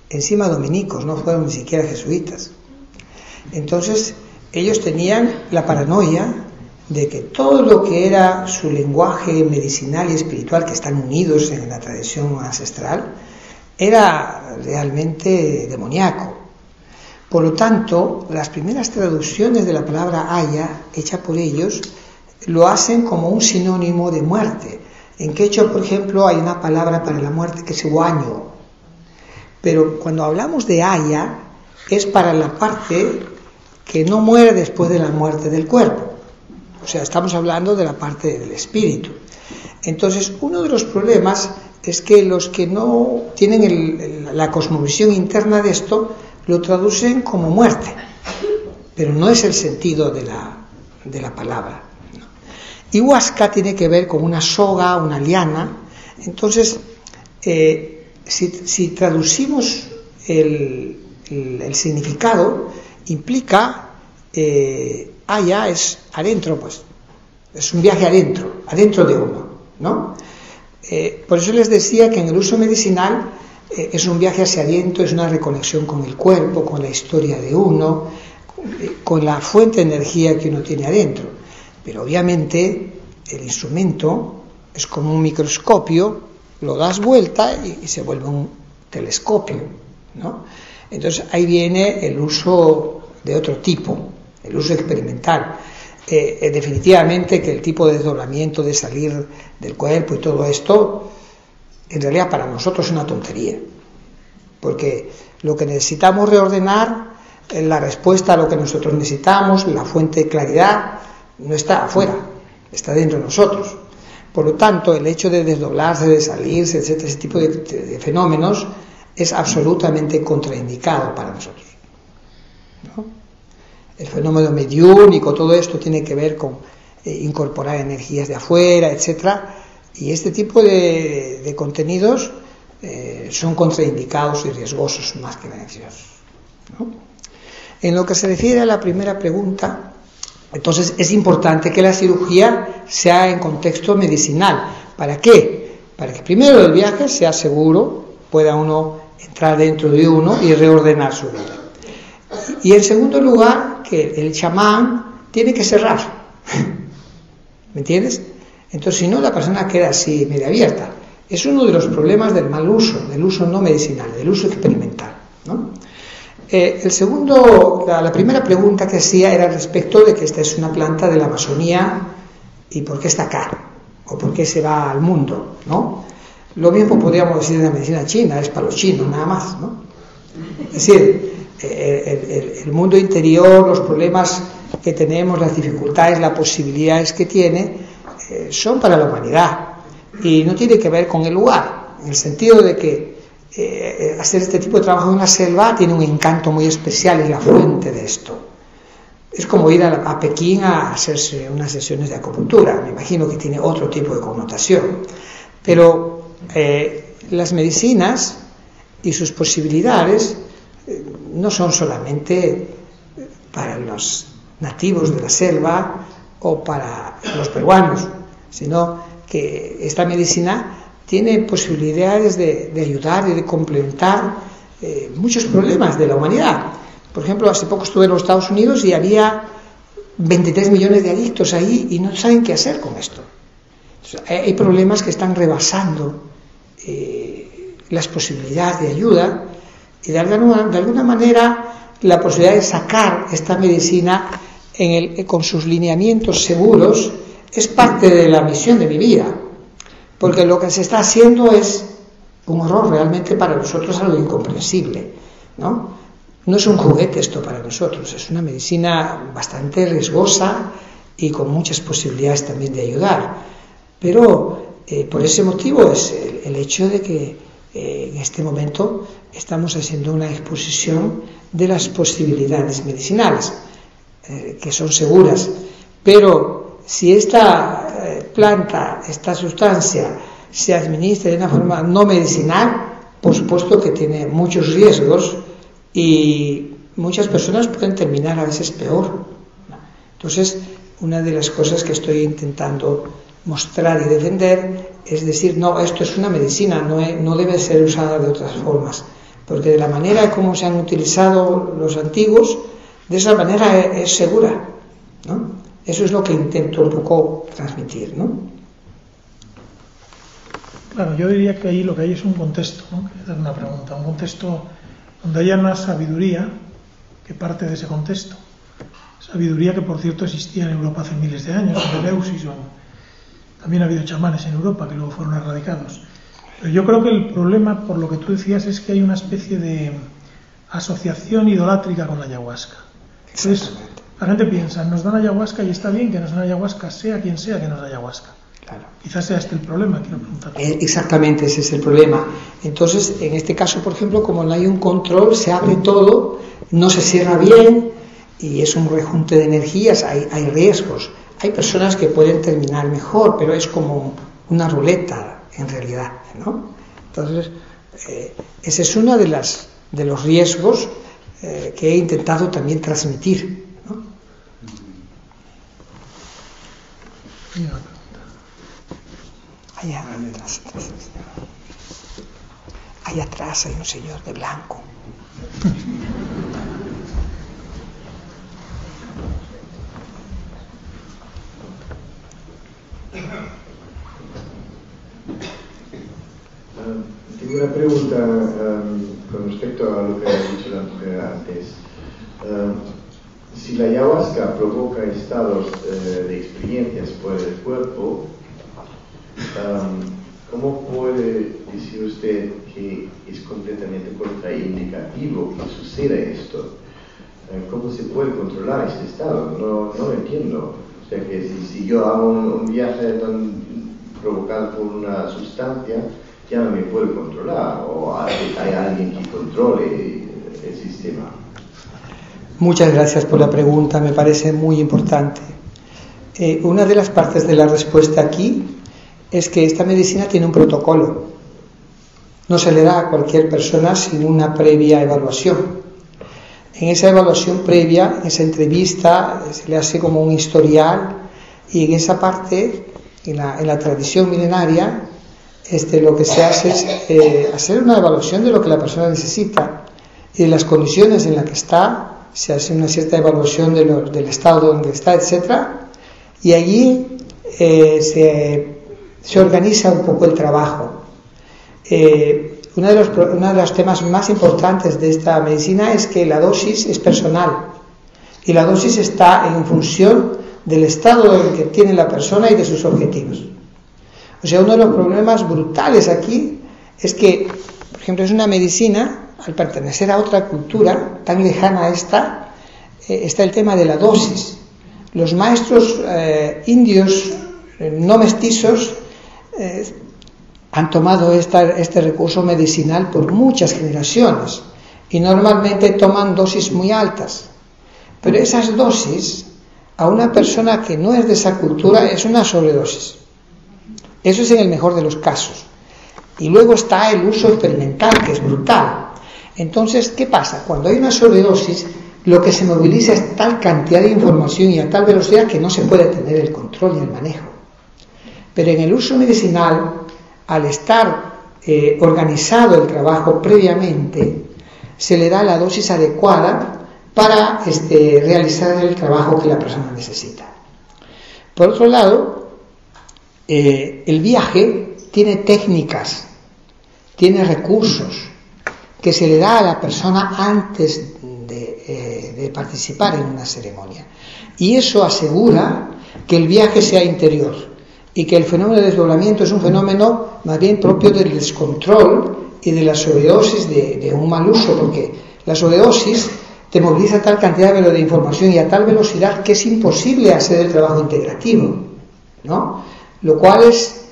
encima dominicos, no fueron ni siquiera jesuitas. Entonces, ellos tenían la paranoia de que todo lo que era su lenguaje medicinal y espiritual, que están unidos en la tradición ancestral, era realmente demoníaco. Por lo tanto, las primeras traducciones de la palabra aya, hecha por ellos, lo hacen como un sinónimo de muerte. En quechua, por ejemplo, hay una palabra para la muerte que es huaño. Pero cuando hablamos de aya, es para la parte que no muere después de la muerte del cuerpo. O sea, estamos hablando de la parte del espíritu. Entonces, uno de los problemas es que los que no tienen la cosmovisión interna de esto, lo traducen como muerte. Pero no es el sentido de la palabra. Y huasca tiene que ver con una soga, una liana. Entonces, si traducimos el significado, implica aya es adentro, pues es un viaje adentro de uno, ¿no? Por eso les decía que en el uso medicinal es un viaje hacia adentro, es una reconexión con el cuerpo, con la historia de uno, con la fuente de energía que uno tiene adentro. Pero obviamente el instrumento es como un microscopio, lo das vuelta y se vuelve un telescopio, ¿no? Entonces ahí viene el uso de otro tipo, el uso experimental. Definitivamente que el tipo de desdoblamiento, de salir del cuerpo y todo esto, en realidad para nosotros es una tontería, porque lo que necesitamos reordenar, la respuesta a lo que nosotros necesitamos, la fuente de claridad, no está afuera, está dentro de nosotros. Por lo tanto, el hecho de desdoblarse, de salirse, etcétera, ese tipo de fenómenos es absolutamente contraindicado para nosotros, ¿no? El fenómeno mediúnico, todo esto tiene que ver con incorporar energías de afuera, etcétera, y este tipo de contenidos son contraindicados y riesgosos más que beneficiosos, ¿no? En lo que se refiere a la primera pregunta, entonces es importante que la cirugía sea en contexto medicinal. ¿Para qué? Para que primero el viaje sea seguro, pueda uno entrar dentro de uno y reordenar su vida. Y en segundo lugar, que el chamán tiene que cerrar. ¿Me entiendes? Entonces, si no, la persona queda así media abierta. Es uno de los problemas del mal uso, del uso no medicinal, del uso experimental, ¿no? El segundo, la primera pregunta que hacía era respecto de que esta es una planta de la Amazonía y por qué está acá, o por qué se va al mundo, ¿no? Lo mismo podríamos decir de la medicina china, es para los chinos nada más, ¿no? Es decir, el mundo interior, los problemas que tenemos, las dificultades, las posibilidades que tiene, son para la humanidad y no tiene que ver con el lugar, en el sentido de que hacer este tipo de trabajo en la selva tiene un encanto muy especial, es la fuente de esto. Es como ir a Pekín a hacerse unas sesiones de acupuntura, me imagino que tiene otro tipo de connotación, pero las medicinas y sus posibilidades no son solamente para los nativos de la selva o para los peruanos, sino que esta medicina tiene posibilidades de ayudar y de complementar muchos problemas de la humanidad. Por ejemplo, hace poco estuve en los Estados Unidos y había 23 millones de adictos ahí y no saben qué hacer con esto. Entonces, hay problemas que están rebasando las posibilidades de ayuda y de alguna manera la posibilidad de sacar esta medicina con sus lineamientos seguros es parte de la misión de mi vida, porque lo que se está haciendo es un horror realmente para nosotros, algo incomprensible, ¿no? No es un juguete esto para nosotros, es una medicina bastante riesgosa y con muchas posibilidades también de ayudar, pero por ese motivo es el hecho de que en este momento estamos haciendo una exposición de las posibilidades medicinales, que son seguras, pero si esta planta, esta sustancia se administra de una forma no medicinal, por supuesto que tiene muchos riesgos y muchas personas pueden terminar a veces peor. Entonces, una de las cosas que estoy intentando mostrar y defender es decir, no, esto es una medicina, no debe ser usada de otras formas, porque de la manera como se han utilizado los antiguos, de esa manera es segura, ¿no? Eso es lo que intento un poco transmitir, ¿no? Claro, yo diría que ahí lo que hay es un contexto, ¿no? Quería hacer una pregunta, un contexto donde haya una sabiduría que parte de ese contexto. Sabiduría que, por cierto, existía en Europa hace miles de años, en Eleusis, también ha habido chamanes en Europa que luego fueron erradicados. Pero yo creo que el problema, por lo que tú decías, es que hay una especie de asociación idolátrica con la ayahuasca. Entonces, la gente piensa, nos dan ayahuasca y está bien que nos den ayahuasca, sea quien sea que nos da ayahuasca. Claro. Quizás sea este el problema, quiero preguntar. Exactamente, ese es el problema. Entonces, en este caso, por ejemplo, como no hay un control, se abre todo, no se cierra bien y es un rejunte de energías, hay riesgos. Hay personas que pueden terminar mejor, pero es como una ruleta en realidad, ¿no? Entonces, ese es uno de los riesgos que he intentado también transmitir, ¿no? Allá atrás hay un señor de blanco. Tengo una pregunta con respecto a lo que ha dicho la mujer antes. Si la ayahuasca provoca estados de experiencias por el cuerpo, ¿cómo puede decir usted que es completamente contraindicativo que suceda esto? ¿Cómo se puede controlar este estado? No lo entiendo. O sea que si yo hago un viaje provocado por una sustancia, ya no me puedo controlar, o hay alguien que controle el sistema. Muchas gracias por la pregunta, me parece muy importante. Una de las partes de la respuesta aquí es que esta medicina tiene un protocolo. No se le da a cualquier persona sin una previa evaluación. En esa evaluación previa, en esa entrevista, se le hace como un historial, y en esa parte, en la tradición milenaria, lo que se hace es hacer una evaluación de lo que la persona necesita y de las condiciones en las que está. Se hace una cierta evaluación del estado donde está, etc. Y allí se organiza un poco el trabajo. Uno de los temas más importantes de esta medicina es que la dosis es personal y la dosis está en función del estado que tiene la persona y de sus objetivos. O sea, uno de los problemas brutales aquí es que, por ejemplo, es una medicina, al pertenecer a otra cultura tan lejana a esta, está el tema de la dosis. Los maestros indios no mestizos han tomado este recurso medicinal por muchas generaciones y normalmente toman dosis muy altas. Pero esas dosis, a una persona que no es de esa cultura, es una sobredosis. Eso es en el mejor de los casos. Y luego está el uso experimental, que es brutal. Entonces, ¿qué pasa? Cuando hay una sobredosis, lo que se moviliza es tal cantidad de información y a tal velocidad que no se puede tener el control y el manejo. Pero en el uso medicinal, al estar organizado el trabajo previamente, se le da la dosis adecuada para realizar el trabajo que la persona necesita. Por otro lado, el viaje tiene técnicas, tiene recursos que se le da a la persona antes de participar en una ceremonia, y eso asegura que el viaje sea interior y que el fenómeno de desdoblamiento es un fenómeno más bien propio del descontrol y de la sobredosis de un mal uso, porque la sobredosis te moviliza tal cantidad de información y a tal velocidad que es imposible hacer el trabajo integrativo, ¿no? Lo cual es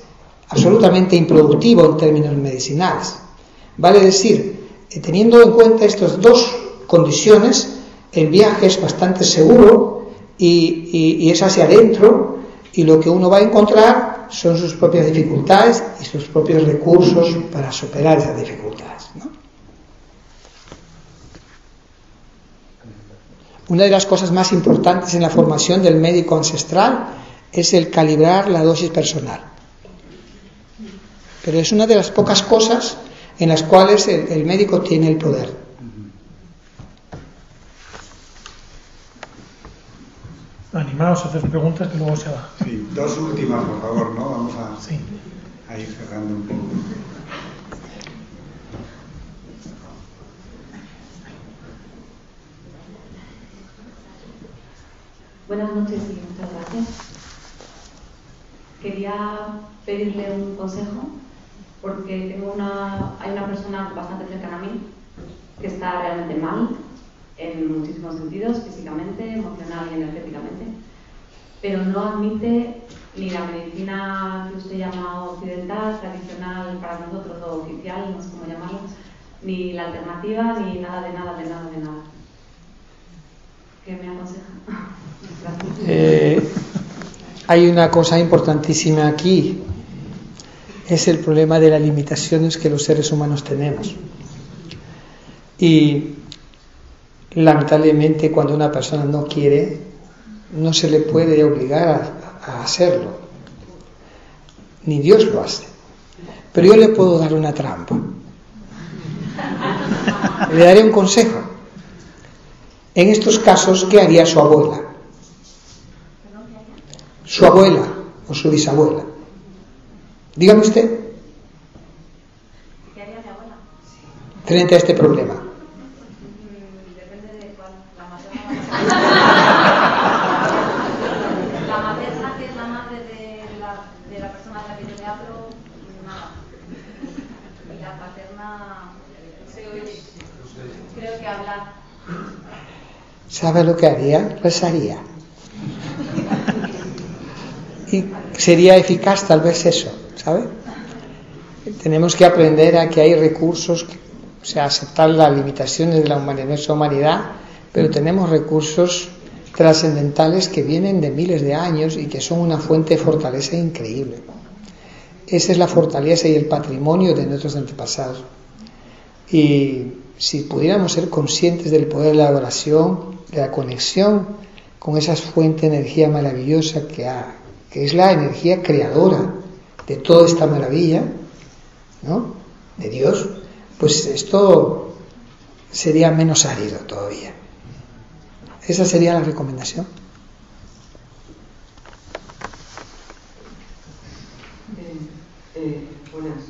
absolutamente improductivo en términos medicinales. Vale decir, teniendo en cuenta estas dos condiciones, el viaje es bastante seguro y es hacia adentro, Y lo que uno va a encontrar son sus propias dificultades y sus propios recursos para superar esas dificultades, ¿no? Una de las cosas más importantes en la formación del médico ancestral es el calibrar la dosis personal. Pero es una de las pocas cosas en las cuales el médico tiene el poder. Animaos a hacer preguntas que luego se va. Sí, dos últimas, por favor, ¿no? Vamos Sí. a ir cerrando un poco. Buenas noches y muchas gracias. Quería pedirle un consejo porque hay una persona bastante cercana a mí que está realmente mal en muchísimos sentidos, físicamente, emocional y energéticamente, pero no admite ni la medicina que usted llama occidental, tradicional para nosotros o oficial, no sé cómo llamarlo, ni la alternativa, ni nada de nada, de nada, de nada. ¿Qué me aconseja? Hay una cosa importantísima aquí, es el problema de las limitaciones que los seres humanos tenemos. Y lamentablemente cuando una persona no quiere, no se le puede obligar a hacerlo, ni Dios lo hace. Pero yo le puedo dar una trampa, le daré un consejo. En estos casos, ¿qué haría su abuela? Su abuela o su bisabuela. Dígame usted. ¿Qué haría mi abuela? Frente a este problema. Depende de cuál. La materna, que es la madre de la persona de la que yo le hablo, nada. Y la paterna, creo que hablar. ¿Sabe lo que haría? Rezaría. Y sería eficaz tal vez eso, ¿sabe? Tenemos que aprender a que hay recursos, o sea, aceptar las limitaciones de nuestra humanidad, pero tenemos recursos trascendentales que vienen de miles de años y que son una fuente de fortaleza increíble. Esa es la fortaleza y el patrimonio de nuestros antepasados. Y si pudiéramos ser conscientes del poder de la oración, de la conexión con esa fuente de energía maravillosa que es la energía creadora de toda esta maravilla, ¿no?, de Dios, pues esto sería menos árido todavía. Esa sería la recomendación. Buenas.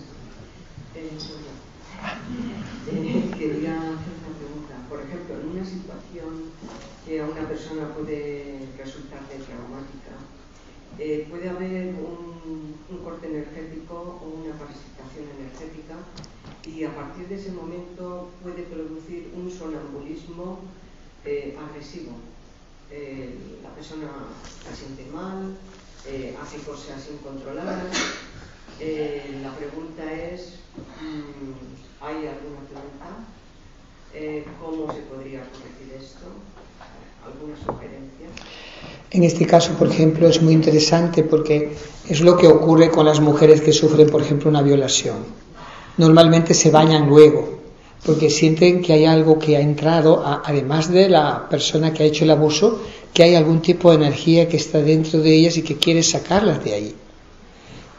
Quería hacer una pregunta. Por ejemplo, en una situación que a una persona puede resultarle traumática, puede haber un corte energético o una parasitación energética y a partir de ese momento puede producir un sonambulismo agresivo. La persona se siente mal, hace cosas incontroladas. La pregunta es, ¿hay alguna planta? ¿Cómo se podría corregir esto? ¿Alguna sugerencia? En este caso, por ejemplo, es muy interesante porque es lo que ocurre con las mujeres que sufren, por ejemplo, una violación. Normalmente se bañan luego porque sienten que hay algo que ha entrado, además de la persona que ha hecho el abuso, que hay algún tipo de energía que está dentro de ellas y que quiere sacarlas de ahí.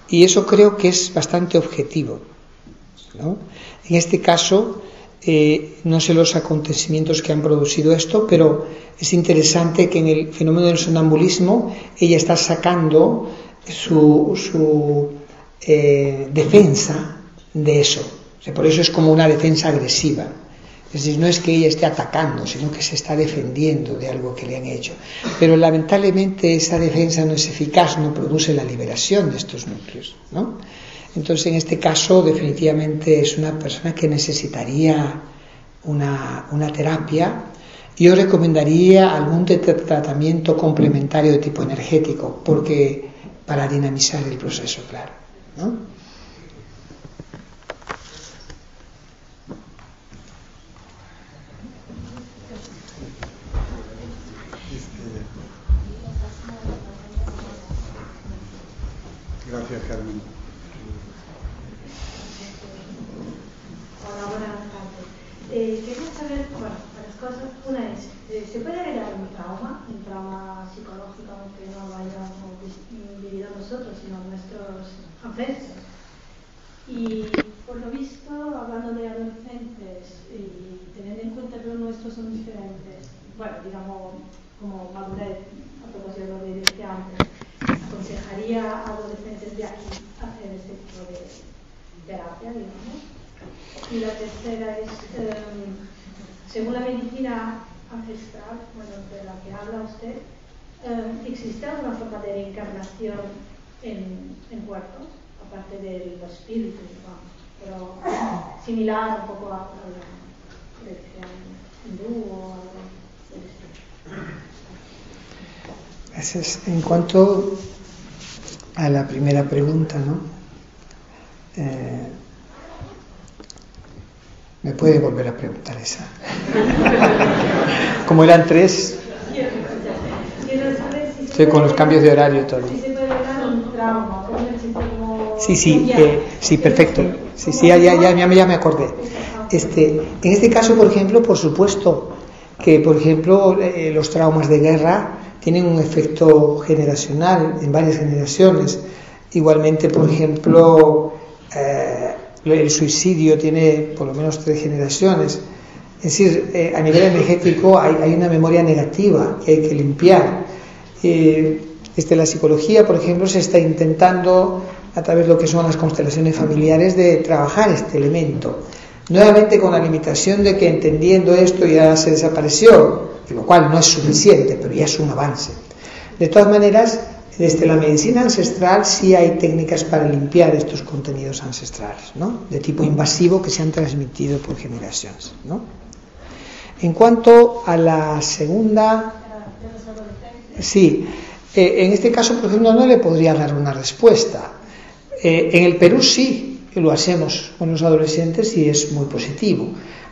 Y eso creo que es bastante objetivo, ¿no? En este caso, no sé los acontecimientos que han producido esto, pero es interesante que en el fenómeno del sonambulismo ella está sacando su defensa de eso. O sea, por eso es como una defensa agresiva. Es decir, no es que ella esté atacando, sino que se está defendiendo de algo que le han hecho. Pero lamentablemente esa defensa no es eficaz, no produce la liberación de estos núcleos, ¿no? Entonces, en este caso, definitivamente es una persona que necesitaría una terapia. Yo recomendaría algún tratamiento complementario de tipo energético, porque para dinamizar el proceso, claro, ¿no? saber, bueno, varias cosas. Una es, ¿se puede heredar un trauma psicológico, aunque no lo hayamos vivido nosotros, sino nuestros ancestros? Y por lo visto, hablando de adolescentes y teniendo en cuenta que los nuestros son diferentes, bueno, digamos, como madurez, a propósito de lo que decía antes, ¿aconsejaría a adolescentes de aquí hacer este tipo de terapia, digamos? Y la tercera es, según la medicina ancestral, bueno, de la que habla usted, ¿existe alguna forma de reencarnación en cuerpos, aparte de los espíritus, vamos, pero similar un poco a la religión hindú o algo del estilo? En cuanto a la primera pregunta, ¿no? ¿Me puede volver a preguntar esa? Como eran tres, estoy con los cambios de horario todavía. Sí, perfecto. Sí, ya me acordé. En este caso, por ejemplo, por supuesto que, por ejemplo, los traumas de guerra tienen un efecto generacional en varias generaciones. Igualmente, por ejemplo, el suicidio tiene por lo menos 3 generaciones. Es decir, a nivel energético hay una memoria negativa que hay que limpiar. La psicología, por ejemplo, se está intentando, a través de lo que son las constelaciones familiares, de trabajar este elemento. Nuevamente con la limitación de que entendiendo esto ya se desapareció, lo cual no es suficiente, pero ya es un avance. De todas maneras, desde la medicina ancestral sí hay técnicas para limpiar estos contenidos ancestrales, ¿no? De tipo invasivo que se han transmitido por generaciones, ¿no? En cuanto a la segunda, sí, en este caso, por ejemplo, no le podría dar una respuesta. En el Perú sí lo hacemos con los adolescentes y es muy positivo.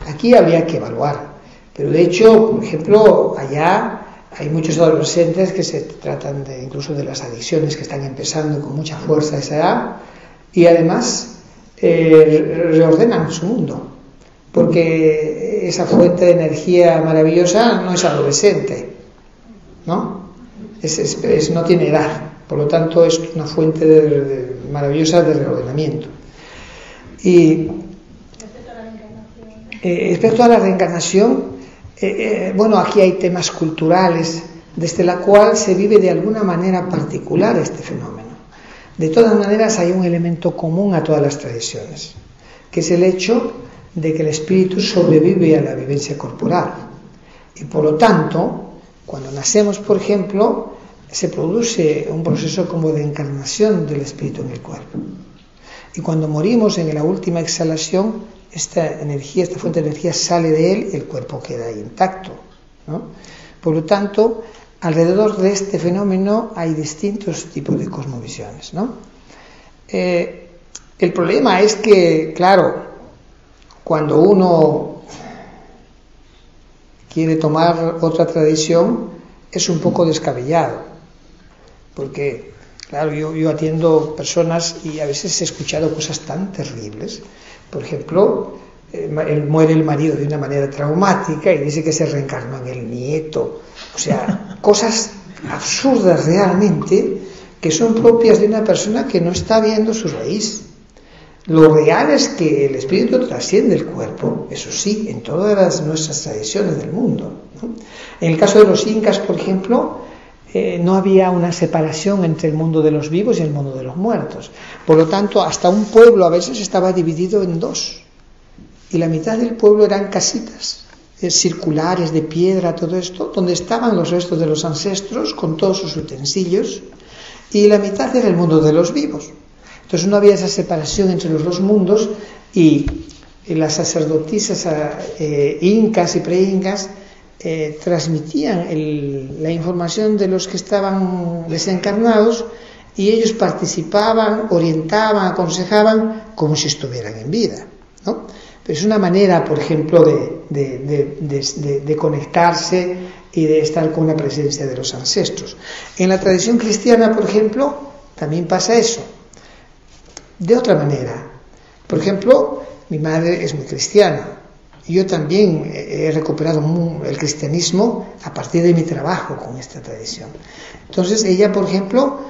Aquí habría que evaluar, pero de hecho, por ejemplo, allá hay muchos adolescentes que se tratan incluso de las adicciones que están empezando con mucha fuerza a esa edad y además reordenan su mundo, porque esa fuente de energía maravillosa no es adolescente, ¿no? No tiene edad, por lo tanto es una fuente maravillosa de reordenamiento. Y respecto a la reencarnación, bueno, aquí hay temas culturales desde la cual se vive de alguna manera particular este fenómeno. De todas maneras hay un elemento común a todas las tradiciones, que es el hecho de que el espíritu sobrevive a la vivencia corporal. Y por lo tanto, cuando nacemos, por ejemplo, se produce un proceso como de encarnación del espíritu en el cuerpo. Y cuando morimos en la última exhalación, esta energía, esta fuente de energía sale de él y el cuerpo queda ahí intacto, ¿no? Por lo tanto, alrededor de este fenómeno hay distintos tipos de cosmovisiones, ¿no? El problema es que, claro, cuando uno quiere tomar otra tradición, es un poco descabellado, porque, claro, yo atiendo personas y a veces he escuchado cosas tan terribles. Por ejemplo, muere el marido de una manera traumática y dice que se reencarnó en el nieto. O sea, cosas absurdas realmente que son propias de una persona que no está viendo su raíz. Lo real es que el espíritu trasciende el cuerpo, eso sí, en todas nuestras tradiciones del mundo, ¿no? En el caso de los incas, por ejemplo, no había una separación entre el mundo de los vivos y el mundo de los muertos. Por lo tanto, hasta un pueblo a veces estaba dividido en dos. Y la mitad del pueblo eran casitas circulares de piedra, todo esto, donde estaban los restos de los ancestros con todos sus utensilios. Y la mitad era el mundo de los vivos. Entonces no había esa separación entre los dos mundos y las sacerdotisas incas y pre-incas transmitían la información de los que estaban desencarnados y ellos participaban, orientaban, aconsejaban como si estuvieran en vida, ¿no? Pero es una manera, por ejemplo, de conectarse y de estar con la presencia de los ancestros. En la tradición cristiana, por ejemplo, también pasa eso. De otra manera, por ejemplo, mi madre es muy cristiana Yo también he recuperado el cristianismo a partir de mi trabajo con esta tradición. Entonces ella, por ejemplo,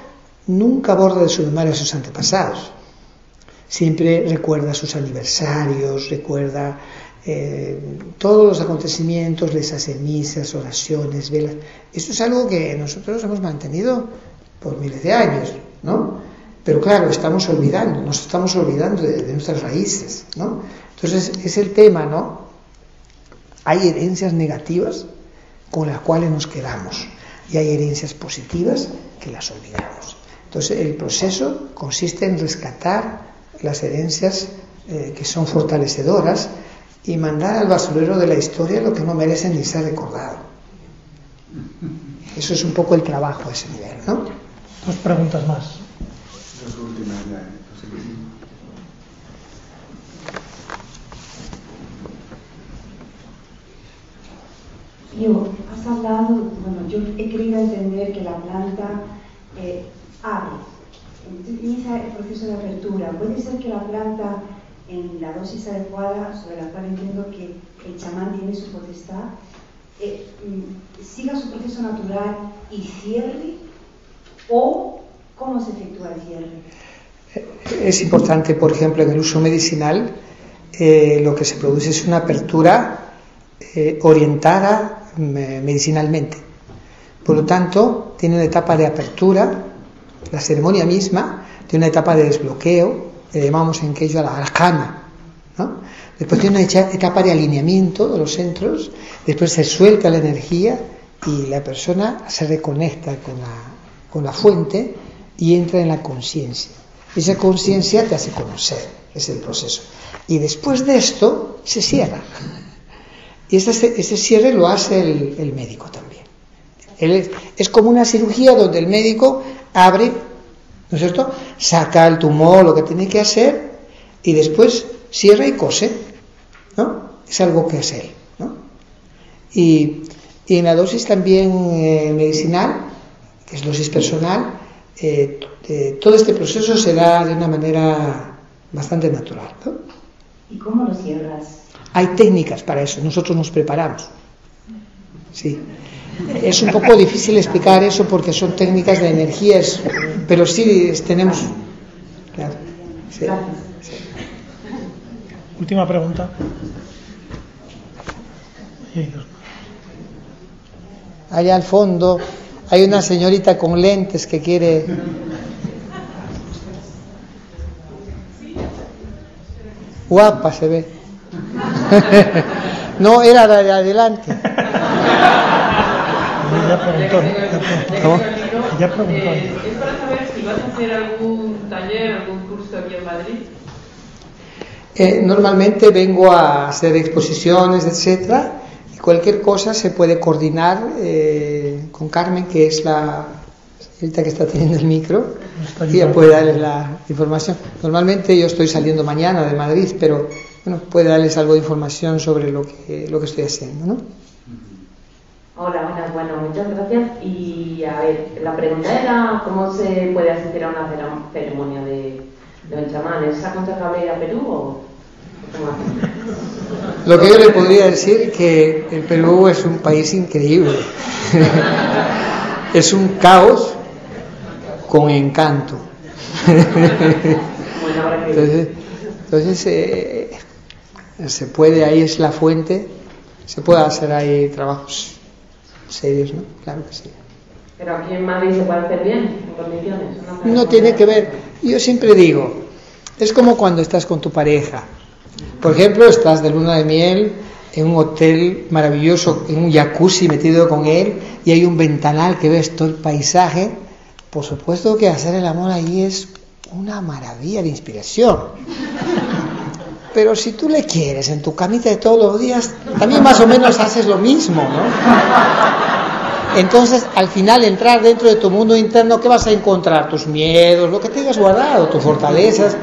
nunca borra de su memoria a sus antepasados. Siempre recuerda sus aniversarios, recuerda todos los acontecimientos, les hace misas, oraciones, velas. Eso es algo que nosotros hemos mantenido por miles de años, ¿no? Pero claro, nos estamos olvidando de nuestras raíces, ¿no? Entonces es el tema, ¿no? Hay herencias negativas con las cuales nos quedamos y hay herencias positivas que las olvidamos. Entonces el proceso consiste en rescatar las herencias que son fortalecedoras y mandar al basurero de la historia lo que no merece ni ser recordado. Eso es un poco el trabajo a ese nivel, ¿no? 2 preguntas más. Las últimas ya, has hablado, bueno, yo he querido entender que la planta abre. Inicia el proceso de apertura. ¿Puede ser que la planta, en la dosis adecuada, sobre la cual entiendo que el chamán tiene su potestad, siga su proceso natural y cierre? ¿O cómo se efectúa el cierre? Es importante, por ejemplo, en el uso medicinal, lo que se produce es una apertura orientada medicinalmente. Por lo tanto, tiene una etapa de apertura, la ceremonia misma tiene una etapa de desbloqueo, le llamamos en aquello a la arcana, ¿no? Después tiene una etapa de alineamiento de los centros, después se suelta la energía y la persona se reconecta con la fuente y entra en la conciencia. Esa conciencia te hace conocer, es el proceso. Y después de esto se cierra. Y ese cierre lo hace el médico también. Es como una cirugía donde el médico abre, ¿no es cierto?, saca el tumor, lo que tiene que hacer, y después cierra y cose, ¿no? Es algo que hace él, ¿no? Y en la dosis también medicinal, que es dosis personal, todo este proceso se da de una manera bastante natural, ¿no? ¿Y cómo lo cierras? Hay técnicas para eso, nosotros nos preparamos. Sí. Es un poco difícil explicar eso porque son técnicas de energías, pero sí tenemos. Claro. Sí. Sí. Última pregunta. Allá al fondo hay una señorita con lentes que quiere. Guapa se ve. No, era la de adelante. Ya preguntó. Ya preguntó. Es para saber si vas a hacer algún taller, algún curso aquí en Madrid. Normalmente vengo a hacer exposiciones, etcétera, y cualquier cosa se puede coordinar con Carmen, que es la señorita que está teniendo el micro, y ella puede darles la información. Normalmente yo estoy saliendo mañana de Madrid, pero bueno, puede darles algo de información sobre lo que estoy haciendo, ¿no? Hola, buenas, bueno, muchas gracias. Y a ver, la pregunta era cómo se puede asistir a una ceremonia de un chamán. ¿Es aconsejable ir a Perú o cómo hace? Lo que yo le podría decir que el Perú es un país increíble. Es un caos con encanto. Entonces se puede, ahí es la fuente, se puede hacer ahí trabajos serios, ¿no? Claro que sí. Pero aquí en Madrid se puede hacer bien, en condiciones. No tiene que ver. Yo siempre digo, es como cuando estás con tu pareja. Por ejemplo, estás de luna de miel en un hotel maravilloso, en un jacuzzi metido con él, y hay un ventanal que ves todo el paisaje. Por supuesto que hacer el amor ahí es una maravilla de inspiración. Pero si tú le quieres en tu camita de todos los días, también más o menos haces lo mismo, ¿no? Entonces, al final, entrar dentro de tu mundo interno, ¿qué vas a encontrar? Tus miedos, lo que tengas guardado, tus fortalezas.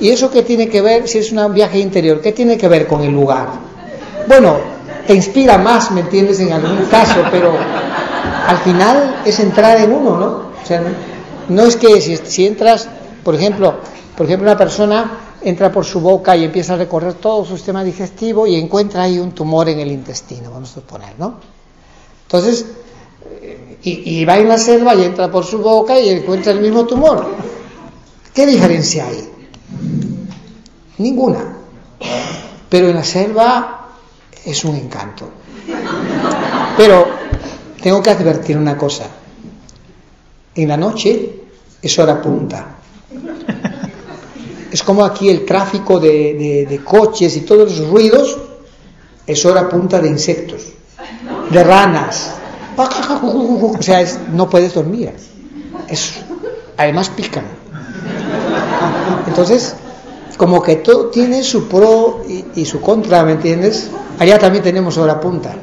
¿Y eso qué tiene que ver, si es un viaje interior, qué tiene que ver con el lugar? Bueno, te inspira más, ¿me entiendes?, en algún caso, pero al final es entrar en uno, ¿no? O sea, no es que si entras, por ejemplo, una persona entra por su boca y empieza a recorrer todo su sistema digestivo y encuentra ahí un tumor en el intestino, vamos a suponer, ¿no? Entonces, y va en la selva y entra por su boca y encuentra el mismo tumor. ¿Qué diferencia hay? Ninguna. Pero en la selva es un encanto. Pero tengo que advertir una cosa. En la noche es hora punta. Es como aquí el tráfico de coches y todos los ruidos, es hora punta de insectos, de ranas. O sea, no puedes dormir. Además pican. Entonces, como que todo tiene su pro y su contra, ¿me entiendes? Allá también tenemos hora punta.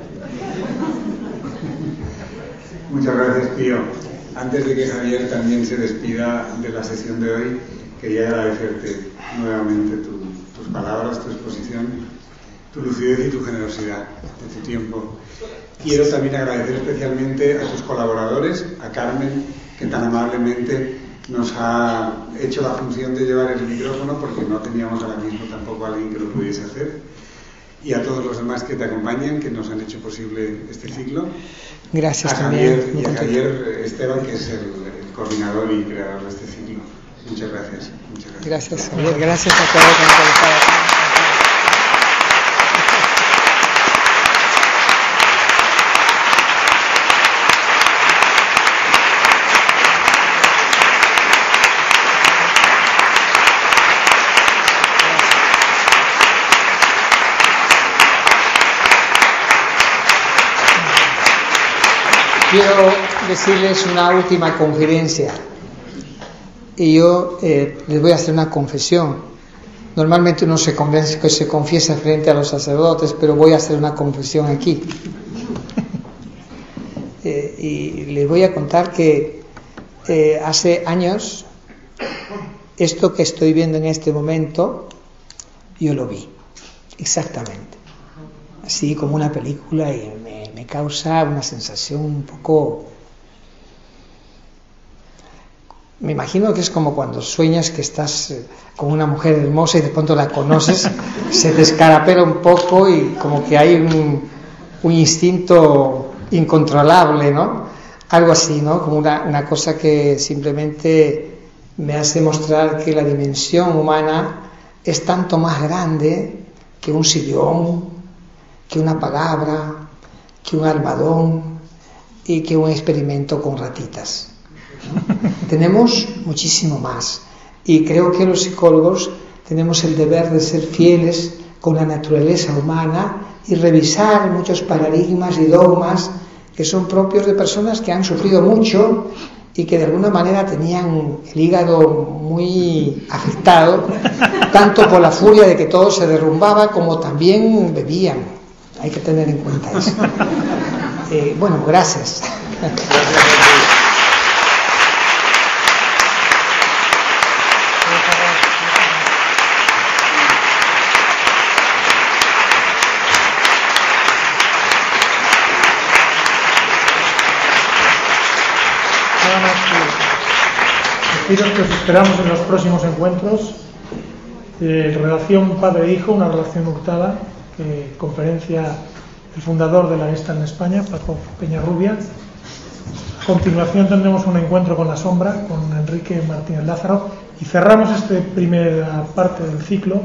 Muchas gracias, Pío. Antes de que Javier también se despida de la sesión de hoy, quería agradecerte nuevamente tus palabras, tu exposición, tu lucidez y tu generosidad de tu tiempo. Quiero también agradecer especialmente a tus colaboradores, a Carmen, que tan amablemente nos ha hecho la función de llevar el micrófono, porque no teníamos ahora mismo tampoco a alguien que lo pudiese hacer, y a todos los demás que te acompañan, que nos han hecho posible este ciclo. Gracias a también. Javier, y a Javier Esteban, que es el coordinador y creador de este ciclo. Muchas gracias. Muchas gracias. Gracias, Javier. Gracias a todos los interesados. Quiero decirles una última confidencia. Y yo les voy a hacer una confesión. Normalmente uno se confiesa frente a los sacerdotes, pero voy a hacer una confesión aquí. Y les voy a contar que hace años, esto que estoy viendo en este momento, yo lo vi, exactamente. Así como una película, y me causa una sensación un poco... Me imagino que es como cuando sueñas que estás con una mujer hermosa y de pronto la conoces, se te escarapela un poco y como que hay un instinto incontrolable, ¿no? Algo así, ¿no? Como una cosa que simplemente me hace mostrar que la dimensión humana es tanto más grande que un sillón, que una palabra, que un almohadón y que un experimento con ratitas. Tenemos muchísimo más, y creo que los psicólogos tenemos el deber de ser fieles con la naturaleza humana y revisar muchos paradigmas y dogmas que son propios de personas que han sufrido mucho y que de alguna manera tenían el hígado muy afectado, tanto por la furia de que todo se derrumbaba como también bebían. Hay que tener en cuenta eso. Bueno, gracias. Deciros que os esperamos en los próximos encuentros. Relación padre-hijo, una relación hurtada, conferencia el fundador de la Gestalt en España, Paco Peñarrubia. A continuación tendremos un encuentro con la sombra, con Enrique Martínez Lázaro, y cerramos esta primera parte del ciclo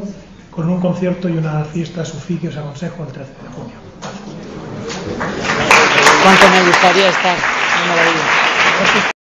con un concierto y una fiesta sufí que os aconsejo el 13 de junio. Cuánto me gustaría estar, una maravilla.